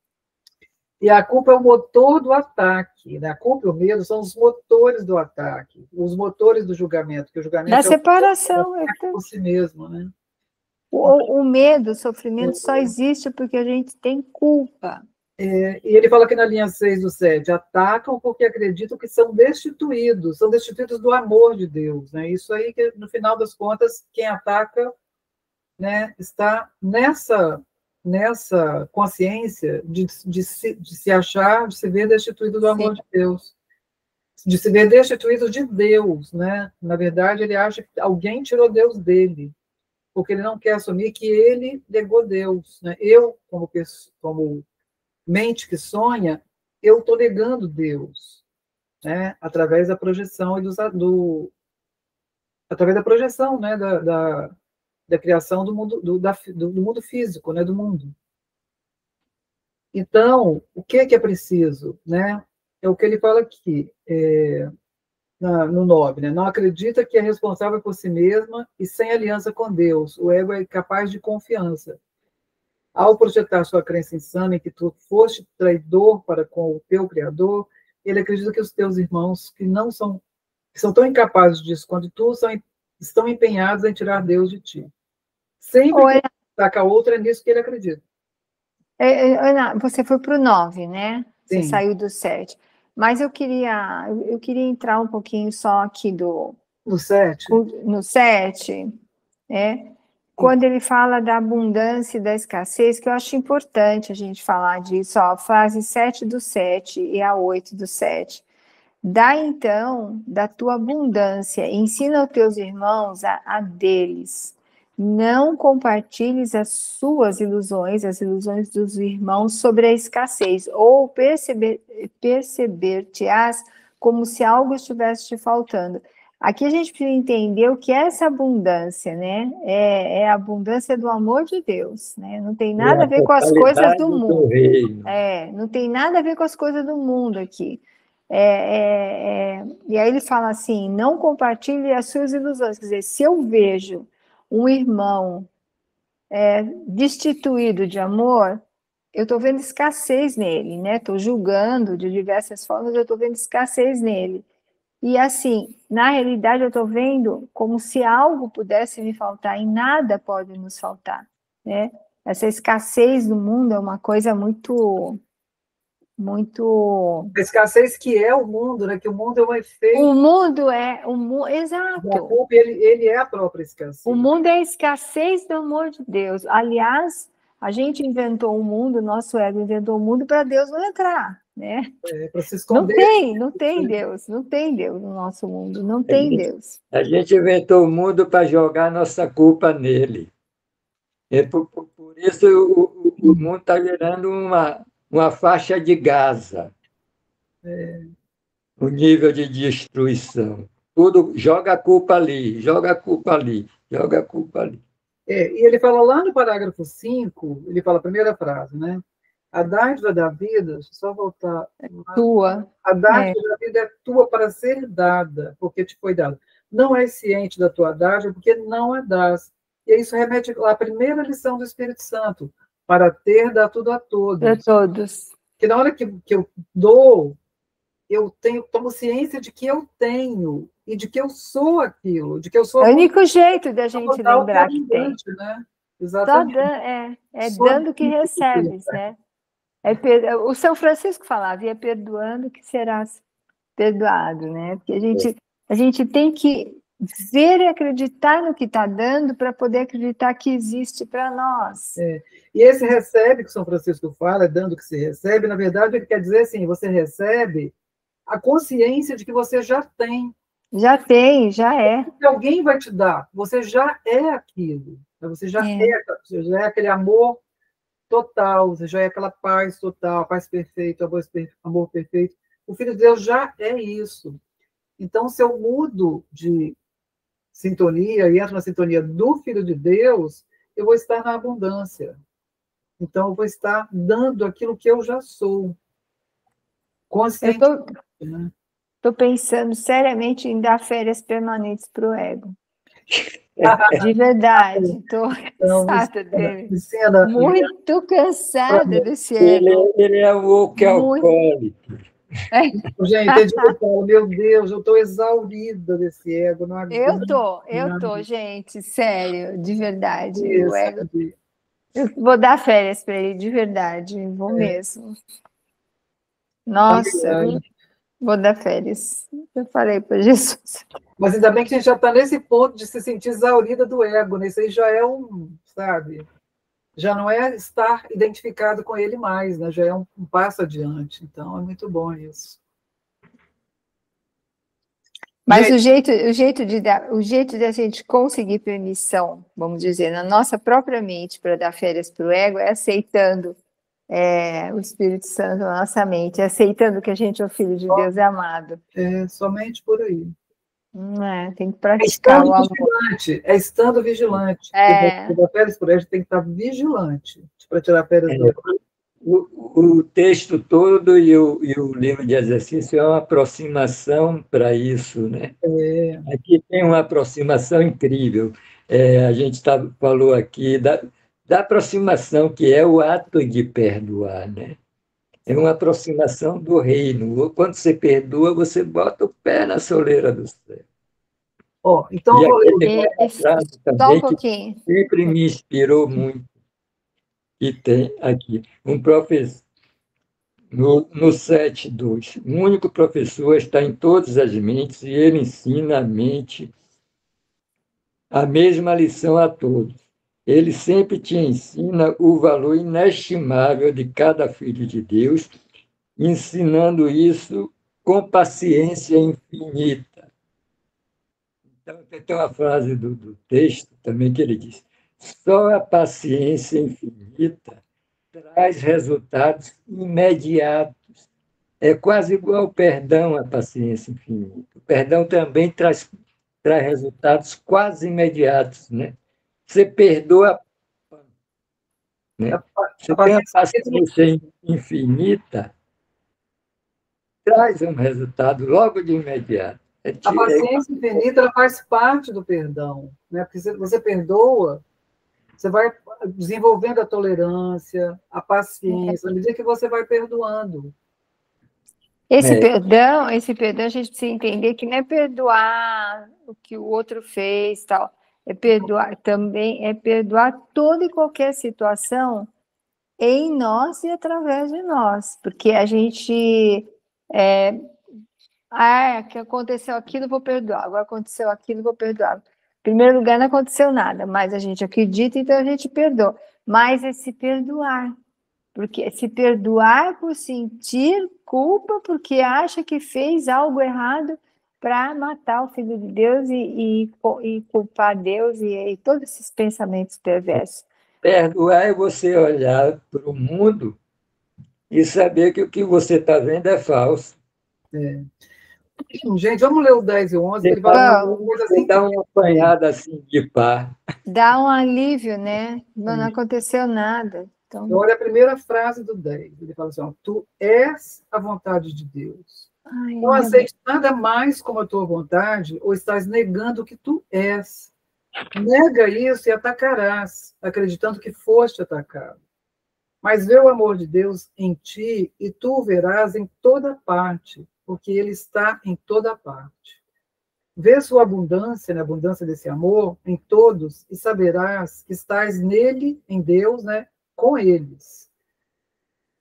E a culpa é o motor do ataque. Né? A culpa e o medo são os motores do ataque, os motores do julgamento, que o julgamento da separação. por si mesmo, né? O medo, o sofrimento só existe porque a gente tem culpa. E ele fala aqui na linha 6 do 7, atacam porque acreditam que são destituídos do amor de Deus. Né? Isso aí, que no final das contas, quem ataca, né, está nessa consciência de se achar, de se ver destituído do amor de Deus, de se ver destituído de Deus. Né? Na verdade, ele acha que alguém tirou Deus dele, porque ele não quer assumir que ele negou Deus. Né? Eu, como mente que sonha, eu estou negando Deus. né? Através da projeção através da projeção, né? Da criação do mundo, do mundo físico, né? Do mundo. Então, o que é preciso, né? É o que ele fala aqui, no 9, né? Não acredita que é responsável por si mesma e sem aliança com Deus. O ego é capaz de confiança. Ao projetar sua crença insana em que tu foste traidor para com o teu Criador, ele acredita que os teus irmãos, que são tão incapazes disso quanto tu, estão empenhados em tirar Deus de ti. Sempre que ataca a outra, é nisso que ele acredita. Ana, você foi para o 9, né? Você Sim. saiu do 7. Mas eu queria entrar um pouquinho só aqui no 7. No 7, né? Quando ele fala da abundância e da escassez, que eu acho importante a gente falar disso, ó, a frase 7 do 7 e a 8 do 7. Dá então da tua abundância, ensina aos teus irmãos a deles. Não compartilhes as suas ilusões, as ilusões dos irmãos sobre a escassez, ou perceber-te-ás como se algo estivesse te faltando. Aqui a gente precisa entender o que é essa abundância, né? É a abundância do amor de Deus, né? Não tem nada a ver com as coisas do mundo. Não tem nada a ver com as coisas do mundo aqui. E aí ele fala assim, não compartilhe as suas ilusões. Quer dizer, se eu vejo um irmão destituído de amor, eu estou vendo escassez nele, né? Estou julgando de diversas formas, eu estou vendo escassez nele. E assim, na realidade eu estou vendo como se algo pudesse me faltar, e nada pode nos faltar, né? Essa escassez do mundo é uma coisa muito... A escassez que é o mundo, né? Que o mundo é um efeito... O mundo exato. Ele é a própria escassez. O mundo é a escassez do amor de Deus. Aliás, a gente inventou o mundo, nosso ego inventou o mundo para Deus não entrar, né? Para se esconder. Não tem Deus no nosso mundo, não tem Deus. A gente inventou o mundo para jogar nossa culpa nele. Por isso o mundo está virando uma faixa de Gaza. O nível de destruição. Tudo joga a culpa ali, joga a culpa ali, joga a culpa ali. E ele fala lá no parágrafo 5, ele fala a primeira frase, né? A dádiva da vida, deixa eu só voltar. Tua. A dádiva da vida é tua para ser dada, porque te foi dada. Não és ciente da tua dádiva, porque não a dás. E isso remete à primeira lição do Espírito Santo, para ter, dá tudo a todos. A todos. Que na hora que eu dou, eu tomo ciência de que eu tenho, e de que eu sou aquilo, de que eu sou... É o único jeito da gente lembrar que tem. Né? Exatamente. Dando que recebes, né? O São Francisco falava, é perdoando que serás perdoado, né? Porque a gente tem que ver e acreditar no que está dando para poder acreditar que existe para nós. E esse recebe que o São Francisco fala, dando que se recebe, na verdade ele quer dizer assim, você recebe a consciência de que você já tem. Já tem, já é. Que alguém vai te dar, você já é aquilo. Você já é aquele amor total, você já é aquela paz total, paz perfeita, amor perfeito. O Filho de Deus já é isso. Então, se eu mudo de sintonia e entro na sintonia do Filho de Deus, eu vou estar na abundância. Então, eu vou estar dando aquilo que eu já sou. Consciente. Estou pensando seriamente em dar férias permanentes para o ego. De verdade, estou cansada dele. Muito cansada desse ego. Ele é o alcoólico. Gente, meu Deus, eu estou exaurida desse ego. Não eu tô, gente, sério, de verdade. O ego. Eu vou dar férias para ele, de verdade, vou mesmo. Nossa, vou dar férias. Eu falei para Jesus. Mas ainda bem que a gente já está nesse ponto de se sentir exaurida do ego, né? Isso aí já é sabe? Já não é estar identificado com ele mais, né? Já é um passo adiante. Então, é muito bom isso. Mas o jeito de a gente conseguir permissão, vamos dizer, na nossa própria mente para dar férias para o ego é aceitando o Espírito Santo na nossa mente, aceitando que a gente é o Filho de Deus amado. Somente por aí. Tem que praticar o amor. Estando vigilante. Tirar férias por aí, a gente tem que estar vigilante para tirar férias do o texto todo e o livro de exercício é uma aproximação para isso, né? Aqui tem uma aproximação incrível. A gente falou aqui da aproximação, que é o ato de perdoar, né? É uma aproximação do reino. Quando você perdoa, você bota o pé na soleira do céu. Então e vou ler. Só um pouquinho. Sempre me inspirou muito. E tem aqui um professor, no 7.2, o único professor está em todas as mentes e ele ensina a mente a mesma lição a todos. Ele sempre te ensina o valor inestimável de cada filho de Deus, ensinando isso com paciência infinita. Então, tem uma frase do texto também que ele diz: só a paciência infinita traz resultados imediatos. É quase igual ao perdão, a paciência infinita. O perdão também traz resultados quase imediatos, né? Você perdoa, né? Você tem a paciência infinita, traz um resultado logo de imediato. A paciência infinita, ela faz parte do perdão, né? Porque você perdoa, você vai desenvolvendo a tolerância, a paciência, à medida que você vai perdoando. Esse perdão, a gente precisa entender que não é perdoar o que o outro fez, tal. É perdoar também, é perdoar toda e qualquer situação em nós e através de nós, porque a gente que aconteceu aquilo, vou perdoar. Agora aconteceu aquilo, vou perdoar. Em primeiro lugar, não aconteceu nada, mas a gente acredita, então a gente perdoa. Mas é se perdoar. Porque se perdoar por sentir culpa, porque acha que fez algo errado para matar o Filho de Deus e culpar Deus e todos esses pensamentos perversos. Perdoar é você olhar para o mundo e saber que o que você está vendo é falso. Gente, vamos ler o 10 e o 11. Ele vai dar uma apanhada assim de par. Dá um alívio, né? Não aconteceu nada. Então, olha a primeira frase do 10. Ele fala assim: tu és a vontade de Deus. Não aceite nada mais como a tua vontade, ou estás negando o que tu és. Nega isso e atacarás, acreditando que foste atacado. Mas vê o amor de Deus em ti e tu o verás em toda parte, porque ele está em toda parte. Vê sua abundância, na abundância desse amor, em todos, e saberás que estás nele, em Deus, né, com eles.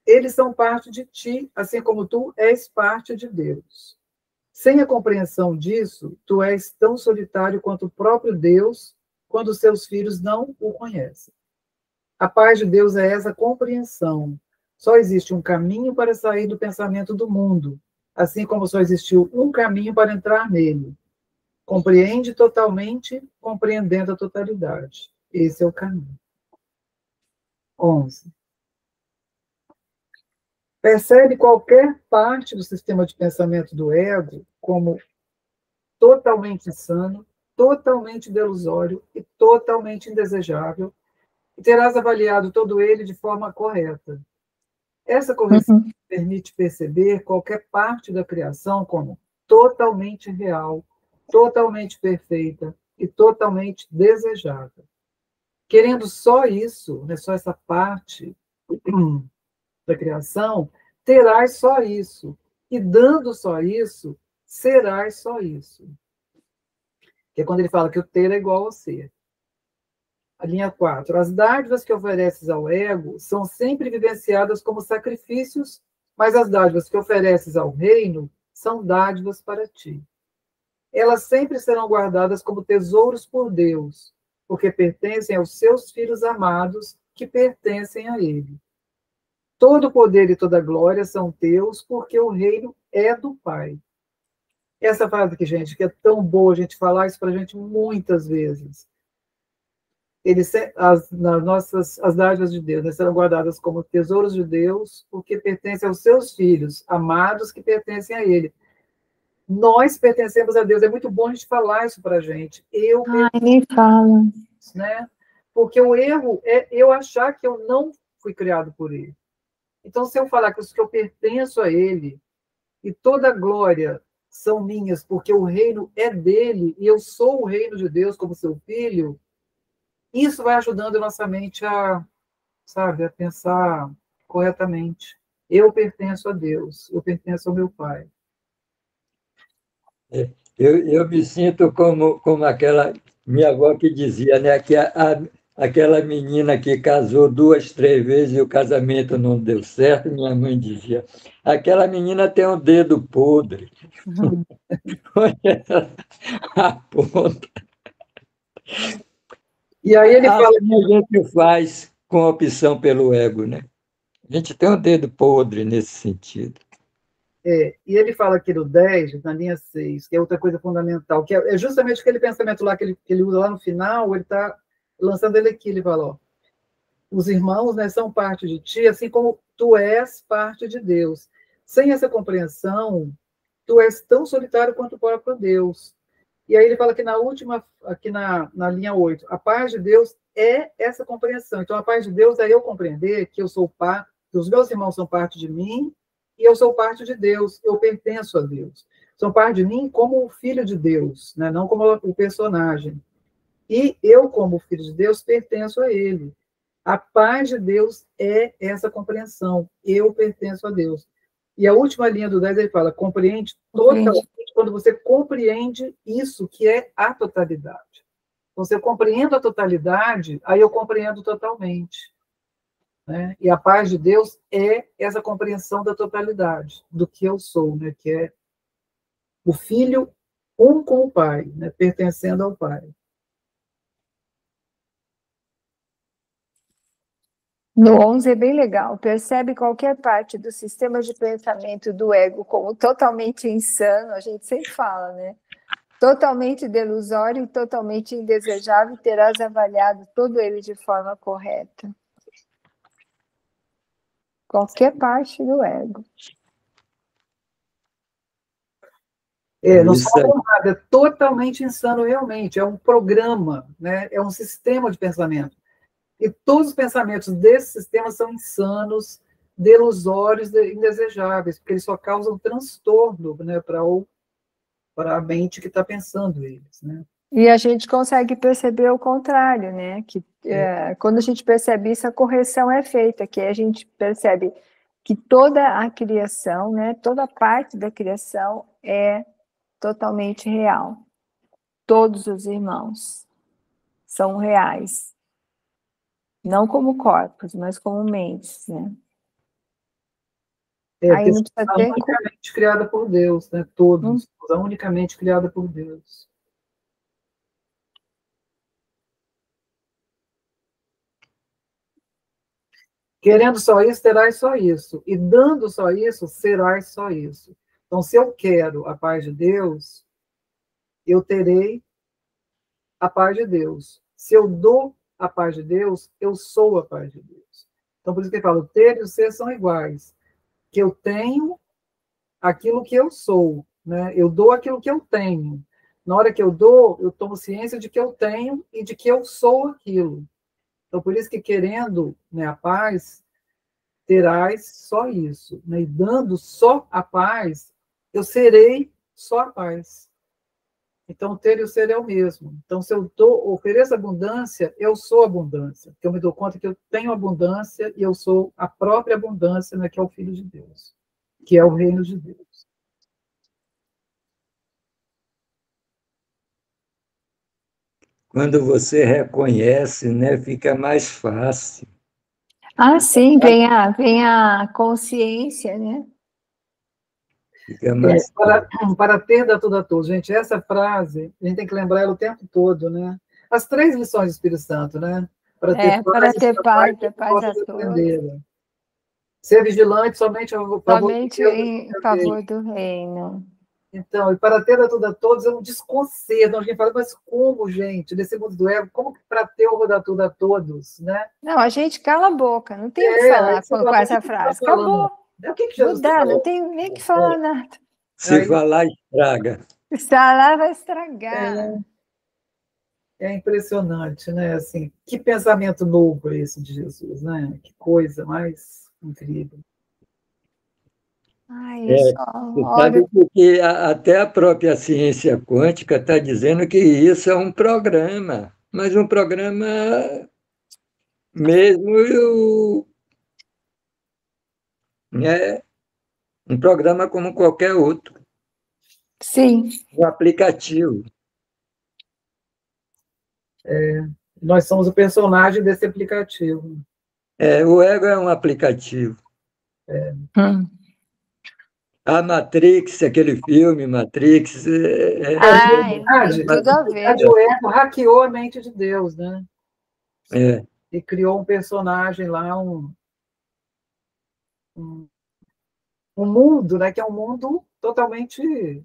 Eles são parte de ti, assim como tu és parte de Deus. Sem a compreensão disso, tu és tão solitário quanto o próprio Deus, quando seus filhos não o conhecem. A paz de Deus é essa compreensão. Só existe um caminho para sair do pensamento do mundo, assim como só existiu um caminho para entrar nele. Compreende totalmente, compreendendo a totalidade. Esse é o caminho. 11. Percebe qualquer parte do sistema de pensamento do ego como totalmente insano, totalmente delusório e totalmente indesejável, e terás avaliado todo ele de forma correta. Essa correção permite perceber qualquer parte da criação como totalmente real, totalmente perfeita e totalmente desejável. Querendo só isso, né, só essa parte da criação, terás só isso. E dando só isso, serás só isso. Que é quando ele fala que o ter é igual ao ser. A linha 4. As dádivas que ofereces ao ego são sempre vivenciadas como sacrifícios, mas as dádivas que ofereces ao reino são dádivas para ti. Elas sempre serão guardadas como tesouros por Deus, porque pertencem aos seus filhos amados, que pertencem a ele. Todo o poder e toda a glória são teus, porque o reino é do Pai. Essa frase aqui, gente, que é tão boa a gente falar isso para a gente muitas vezes. as dádivas de Deus, né, serão guardadas como tesouros de Deus, porque pertencem aos seus filhos, amados que pertencem a Ele. Nós pertencemos a Deus. É muito bom a gente falar isso para a gente. Nem fala. Né? Porque o erro é eu achar que eu não fui criado por Ele. Então, se eu falar que eu pertenço a Ele, e toda a glória são minhas, porque o reino é dele, e eu sou o reino de Deus como seu filho, isso vai ajudando a nossa mente a, sabe, a pensar corretamente. Eu pertenço a Deus, eu pertenço ao meu Pai. Eu me sinto como aquela minha avó que dizia, né, que aquela menina que casou 2, 3 vezes e o casamento não deu certo, minha mãe dizia, aquela menina tem um dedo podre. A ponta. E aí ele fala que a gente faz com a opção pelo ego, né? A gente tem um dedo podre nesse sentido. E ele fala aqui no 10, na linha 6, que é outra coisa fundamental, que é justamente aquele pensamento lá que ele usa lá no final, ele está lançando ele aqui, ele fala, ó, os irmãos, né, são parte de ti, assim como tu és parte de Deus. Sem essa compreensão, tu és tão solitário quanto o próprio Deus. E aí ele fala que na última, aqui na linha 8, a paz de Deus é essa compreensão. Então, a paz de Deus é eu compreender que eu sou parte, que os meus irmãos são parte de mim, e eu sou parte de Deus, eu pertenço a Deus. São parte de mim como o filho de Deus, né? Não como o personagem. E eu, como filho de Deus, pertenço a Ele. A paz de Deus é essa compreensão. Eu pertenço a Deus. E a última linha do 10, ele fala, compreende totalmente, quando você compreende isso que é a totalidade. Então, se eu compreendo a totalidade, aí eu compreendo totalmente. Né? E a paz de Deus é essa compreensão da totalidade, do que eu sou, né? Que é o filho um com o Pai, né? Pertencendo ao Pai. No 11 é bem legal. Percebe qualquer parte do sistema de pensamento do ego como totalmente insano, a gente sempre fala, né? Totalmente delusório e totalmente indesejável, terás avaliado todo ele de forma correta. Qualquer parte do ego. Não salva nada, é totalmente insano realmente, é um programa, né? É um sistema de pensamento. E todos os pensamentos desse sistema são insanos, delusórios, indesejáveis, porque eles só causam transtorno, né, para a mente que está pensando eles. Né? E a gente consegue perceber o contrário, né? Que quando a gente percebe isso, a correção é feita, que a gente percebe que toda a criação, né, toda parte da criação é totalmente real. Todos os irmãos são reais. Não como corpos, mas como mentes, né? Aí não precisa ter... unicamente criada por Deus, né? Todos, unicamente criada por Deus. Querendo só isso, terás só isso. E dando só isso, serás só isso. Então, se eu quero a paz de Deus, eu terei a paz de Deus. Se eu dou a paz de Deus, eu sou a paz de Deus. Então, por isso que ele fala, o ter e o ser são iguais. Que eu tenho aquilo que eu sou, né? Eu dou aquilo que eu tenho. Na hora que eu dou, eu tomo ciência de que eu tenho e de que eu sou aquilo. Então, por isso que querendo, né, a paz, terás só isso. Né? E dando só a paz, eu serei só a paz. Então, o ter e o ser é o mesmo. Então, se eu ofereço abundância, eu sou abundância. Porque eu me dou conta que eu tenho abundância e eu sou a própria abundância, né, que é o Filho de Deus, que é o reino de Deus. Quando você reconhece, né, fica mais fácil. Ah, sim, vem a consciência, né? Fica mais para ter dá tudo a todos. Gente, essa frase, a gente tem que lembrar ela o tempo todo, né? As 3 lições do Espírito Santo, né? Para ter paz a todos. Ser vigilante somente em favor do reino. Então, e para ter a tudo a todos é um desconcerto. Alguém fala, mas como, gente, nesse mundo do ego, como que para ter o dar tudo a todos, né? Não, a gente cala a boca, não tem o que falar com essa frase. Acabou. O que Jesus mudar, não tem nem o que falar nada. Se falar, estraga. Se falar, vai estragar. É impressionante, né? Assim, que pensamento novo é esse de Jesus, né? Que coisa mais incrível. Ai, Você sabe porque até a própria ciência quântica está dizendo que isso é um programa, mas um programa mesmo é um programa como qualquer outro. Sim. Um aplicativo. Nós somos o personagem desse aplicativo. O ego é um aplicativo. Hum. A Matrix, aquele filme Matrix. Tem tudo a ver. O ego hackeou a mente de Deus, né? É. E criou um personagem lá, um mundo, né? Que é um mundo totalmente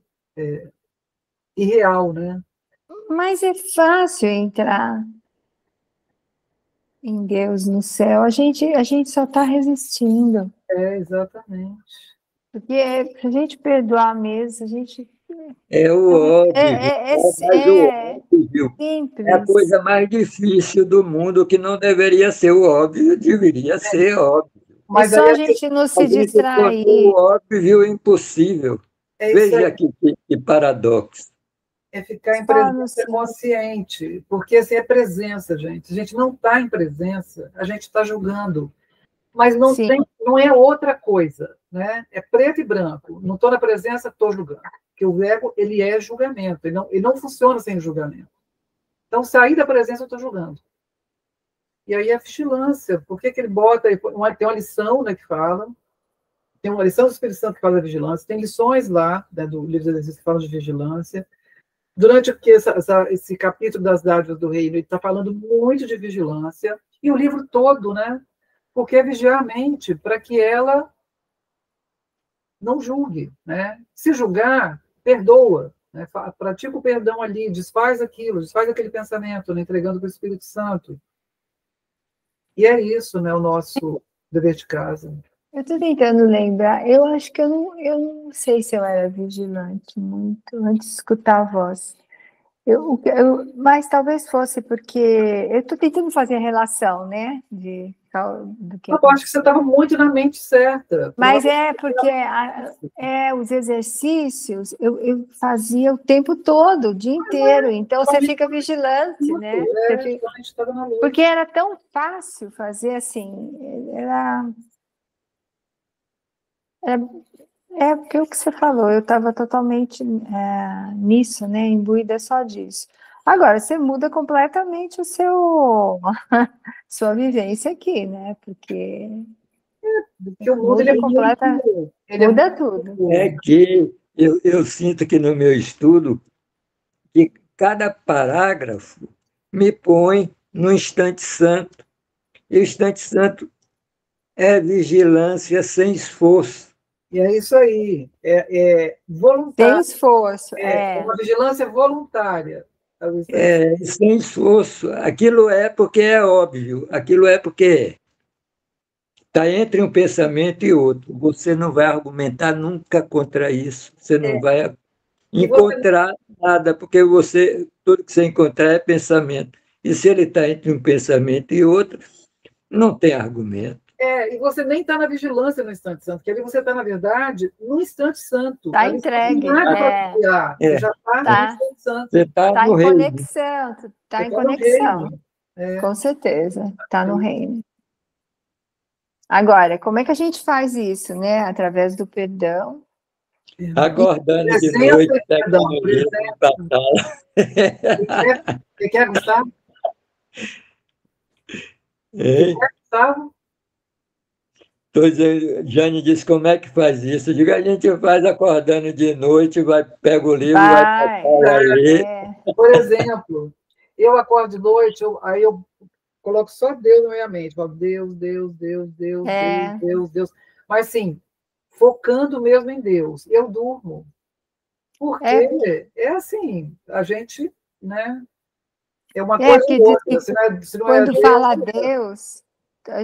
irreal, né? Mas é fácil entrar em Deus, no céu. A gente só está resistindo. Exatamente. Porque se a gente perdoar mesmo, a gente... É o óbvio. Simples. É a coisa mais difícil do mundo, que não deveria ser o óbvio, deveria ser óbvio. Mas só a gente não se distrair. O óbvio impossível. Veja que paradoxo. É ficar em presença consciente, porque assim, é presença, gente. A gente não está em presença, a gente está julgando. Mas não é outra coisa, né? É preto e branco. Não estou na presença, estou julgando. Porque o ego, ele é julgamento, ele não funciona sem julgamento. Então, sair da presença, eu estou julgando. E aí a vigilância, por que ele bota... Tem uma lição, né, que fala, tem uma lição do Espírito Santo que fala da vigilância, tem lições lá, né, do livro dos exercícios que falam de vigilância. Durante esse capítulo das dádivas do reino, ele está falando muito de vigilância, e o livro todo, né? Porque é vigiar a mente para que ela não julgue, né? Se julgar, perdoa, né? Pratica o perdão ali, desfaz aquilo, desfaz aquele pensamento, né? Entregando para o Espírito Santo. E é isso, né? O nosso dever de casa. Eu estou tentando lembrar, eu acho que eu não sei se eu era vigilante muito antes de escutar a voz. Mas talvez fosse porque eu estou tentando fazer a relação, né? Do que eu acho que você estava muito na mente certa. Mas porque os exercícios eu fazia o tempo todo, o dia inteiro, então você fica vigilante, né? Porque era tão fácil fazer assim, porque o que você falou, eu estava totalmente nisso, né? Imbuída só disso. Agora, você muda completamente sua vivência aqui, né? Porque o mundo muda tudo. É que eu sinto que no meu estudo, que cada parágrafo me põe no instante santo. E o instante santo é vigilância sem esforço. E é isso aí, é voluntário. Sem esforço, uma vigilância voluntária. Sem esforço. Aquilo é porque é óbvio, aquilo é porque é. Está entre um pensamento e outro. Você não vai argumentar nunca contra isso. Você não vai encontrar nada, porque tudo que você encontrar é pensamento. E se ele está entre um pensamento e outro, não tem argumento. E você nem está na vigilância no instante santo, porque ali você está, na verdade, no instante santo. Está entregue. Você já está no instante santo. Você está no reino. Conexão, está em conexão. Com certeza, está no reino. Agora, como é que a gente faz isso, né? Através do perdão. Acordando de noite, pegando o livro da sala. Você quer, Gustavo? Gustavo? Jane disse, como é que faz isso? Eu digo, a gente faz acordando de noite, pega o livro, vai ler. Por exemplo, eu acordo de noite, aí eu coloco só Deus na minha mente, falo Deus, Deus, Deus, Deus, Deus, Deus, Deus. Mas, assim, focando mesmo em Deus. Eu durmo. Porque é assim, a gente, né? É uma coisa porque ou outra. diz que Se não quando Deus, fala Deus,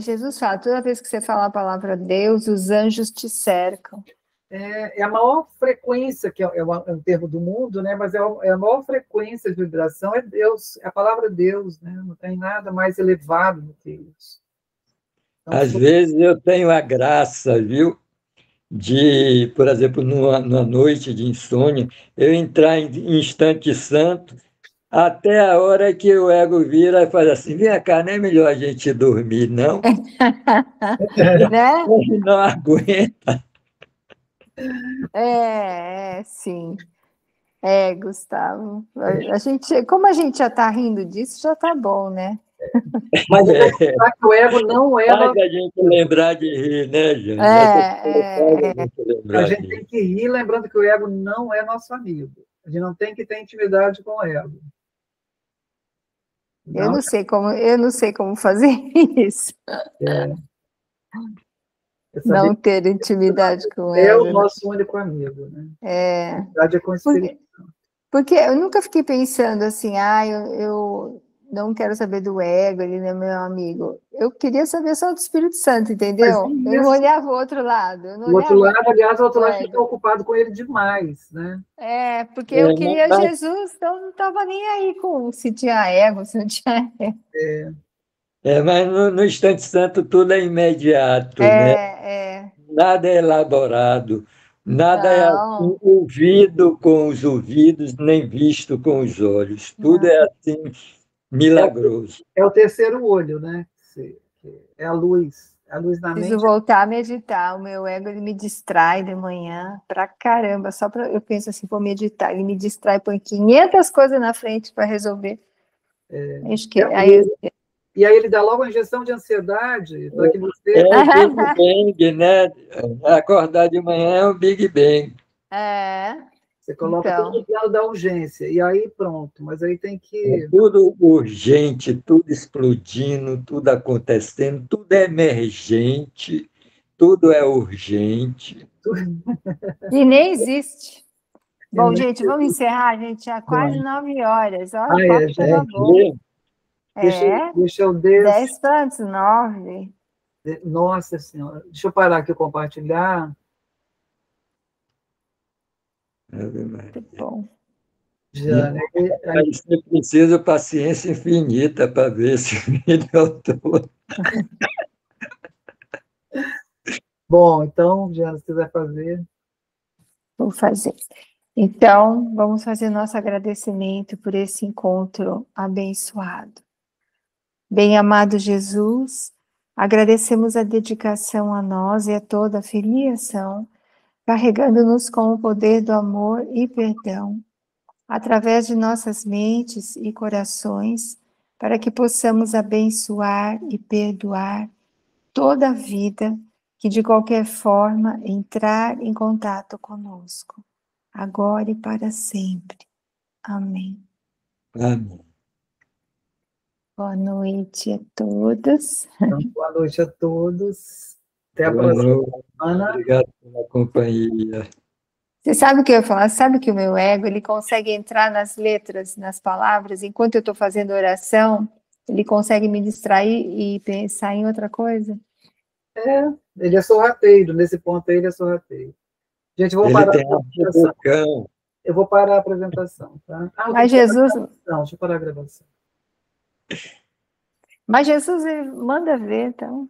Jesus fala, toda vez que você fala a palavra Deus, os anjos te cercam. é a maior frequência, que é um termo do mundo, né? Mas é a maior frequência de vibração é Deus, é a palavra Deus, né? Não tem nada mais elevado do que isso. Então, Às vezes eu tenho a graça, viu, de, por exemplo, numa noite de insônia, eu entrar em instante santo até a hora que o ego vira e faz assim, vem cá, não é melhor a gente dormir, não? Né? Ele não aguenta. Sim. Gustavo. Como a gente já está rindo disso, já está bom, né? mas que o ego não é Faz nosso a gente amigo. lembrar de rir, né, Jane? Essa coisa faz a gente A lembrar gente de tem rir. que ir lembrando que o ego não é nosso amigo. A gente não tem que ter intimidade com o ego. Eu Não, não sei como fazer isso. é saber Não ter intimidade com o é o ego, né? nosso único amigo, né? A verdade é com o Espírito. Porque eu nunca fiquei pensando assim, eu não quero saber do ego, ele não é meu amigo. Eu queria saber só do Espírito Santo, Mas entendeu? Eu não isso, olhava o outro lado, eu não o outro olhava lado, aliás, o outro o lado está ego. ocupado com ele demais, né? Porque eu queria Mas, Jesus, então não estava nem aí com se tinha ego, se não tinha ego. mas no instante santo tudo é imediato, né? É, Nada é elaborado, nada é assim, não, ouvido com os ouvidos, nem visto com os olhos. Tudo não. é assim, milagroso. É o terceiro olho, né? É a luz na Preciso mente. voltar a meditar. O meu ego ele me distrai de manhã pra caramba. Eu penso assim, vou meditar. Ele me distrai, põe 500 coisas na frente para resolver. Acho que E aí ele dá logo a injeção de ansiedade para que É você, o Big Bang, né? Acordar de manhã é o Big Bang. você coloca tudo então, no plano da urgência. E aí pronto. Mas aí tem É que. tudo urgente, tudo explodindo, tudo acontecendo, tudo é emergente, tudo é urgente. e nem existe. Bom, gente, vamos encerrar, gente. Já quase 9 horas. Olha, o papo Gente. estava bom. Deixa, deixa eu 10 para antes, 9. Nossa Senhora. Deixa eu parar aqui e compartilhar. Muito bom. Jane, Aí você precisa de paciência infinita para ver esse vídeo todo. bom, então, Jane, se quiser fazer. Vou fazer. Então, vamos fazer nosso agradecimento por esse encontro abençoado. Bem-amado Jesus, agradecemos a dedicação a nós e a toda a filiação, carregando-nos com o poder do amor e perdão, através de nossas mentes e corações, para que possamos abençoar e perdoar toda a vida que de qualquer forma entrar em contato conosco, agora e para sempre. Amém. Amém. Boa noite a todos. Então, boa noite a todos. Até a Boa próxima noite. semana. Obrigado pela companhia. Você sabe o que eu ia falar? Sabe que o meu ego, ele consegue entrar nas letras, nas palavras, enquanto eu estou fazendo oração, ele consegue me distrair e pensar em outra coisa? Ele é sorrateiro, nesse ponto aí ele é sorrateiro. Gente, eu vou Ele parar a tem arte apresentação. do cão. Eu vou parar a apresentação, tá? Mas Jesus, Não, deixa eu parar a gravação. ele manda ver, então.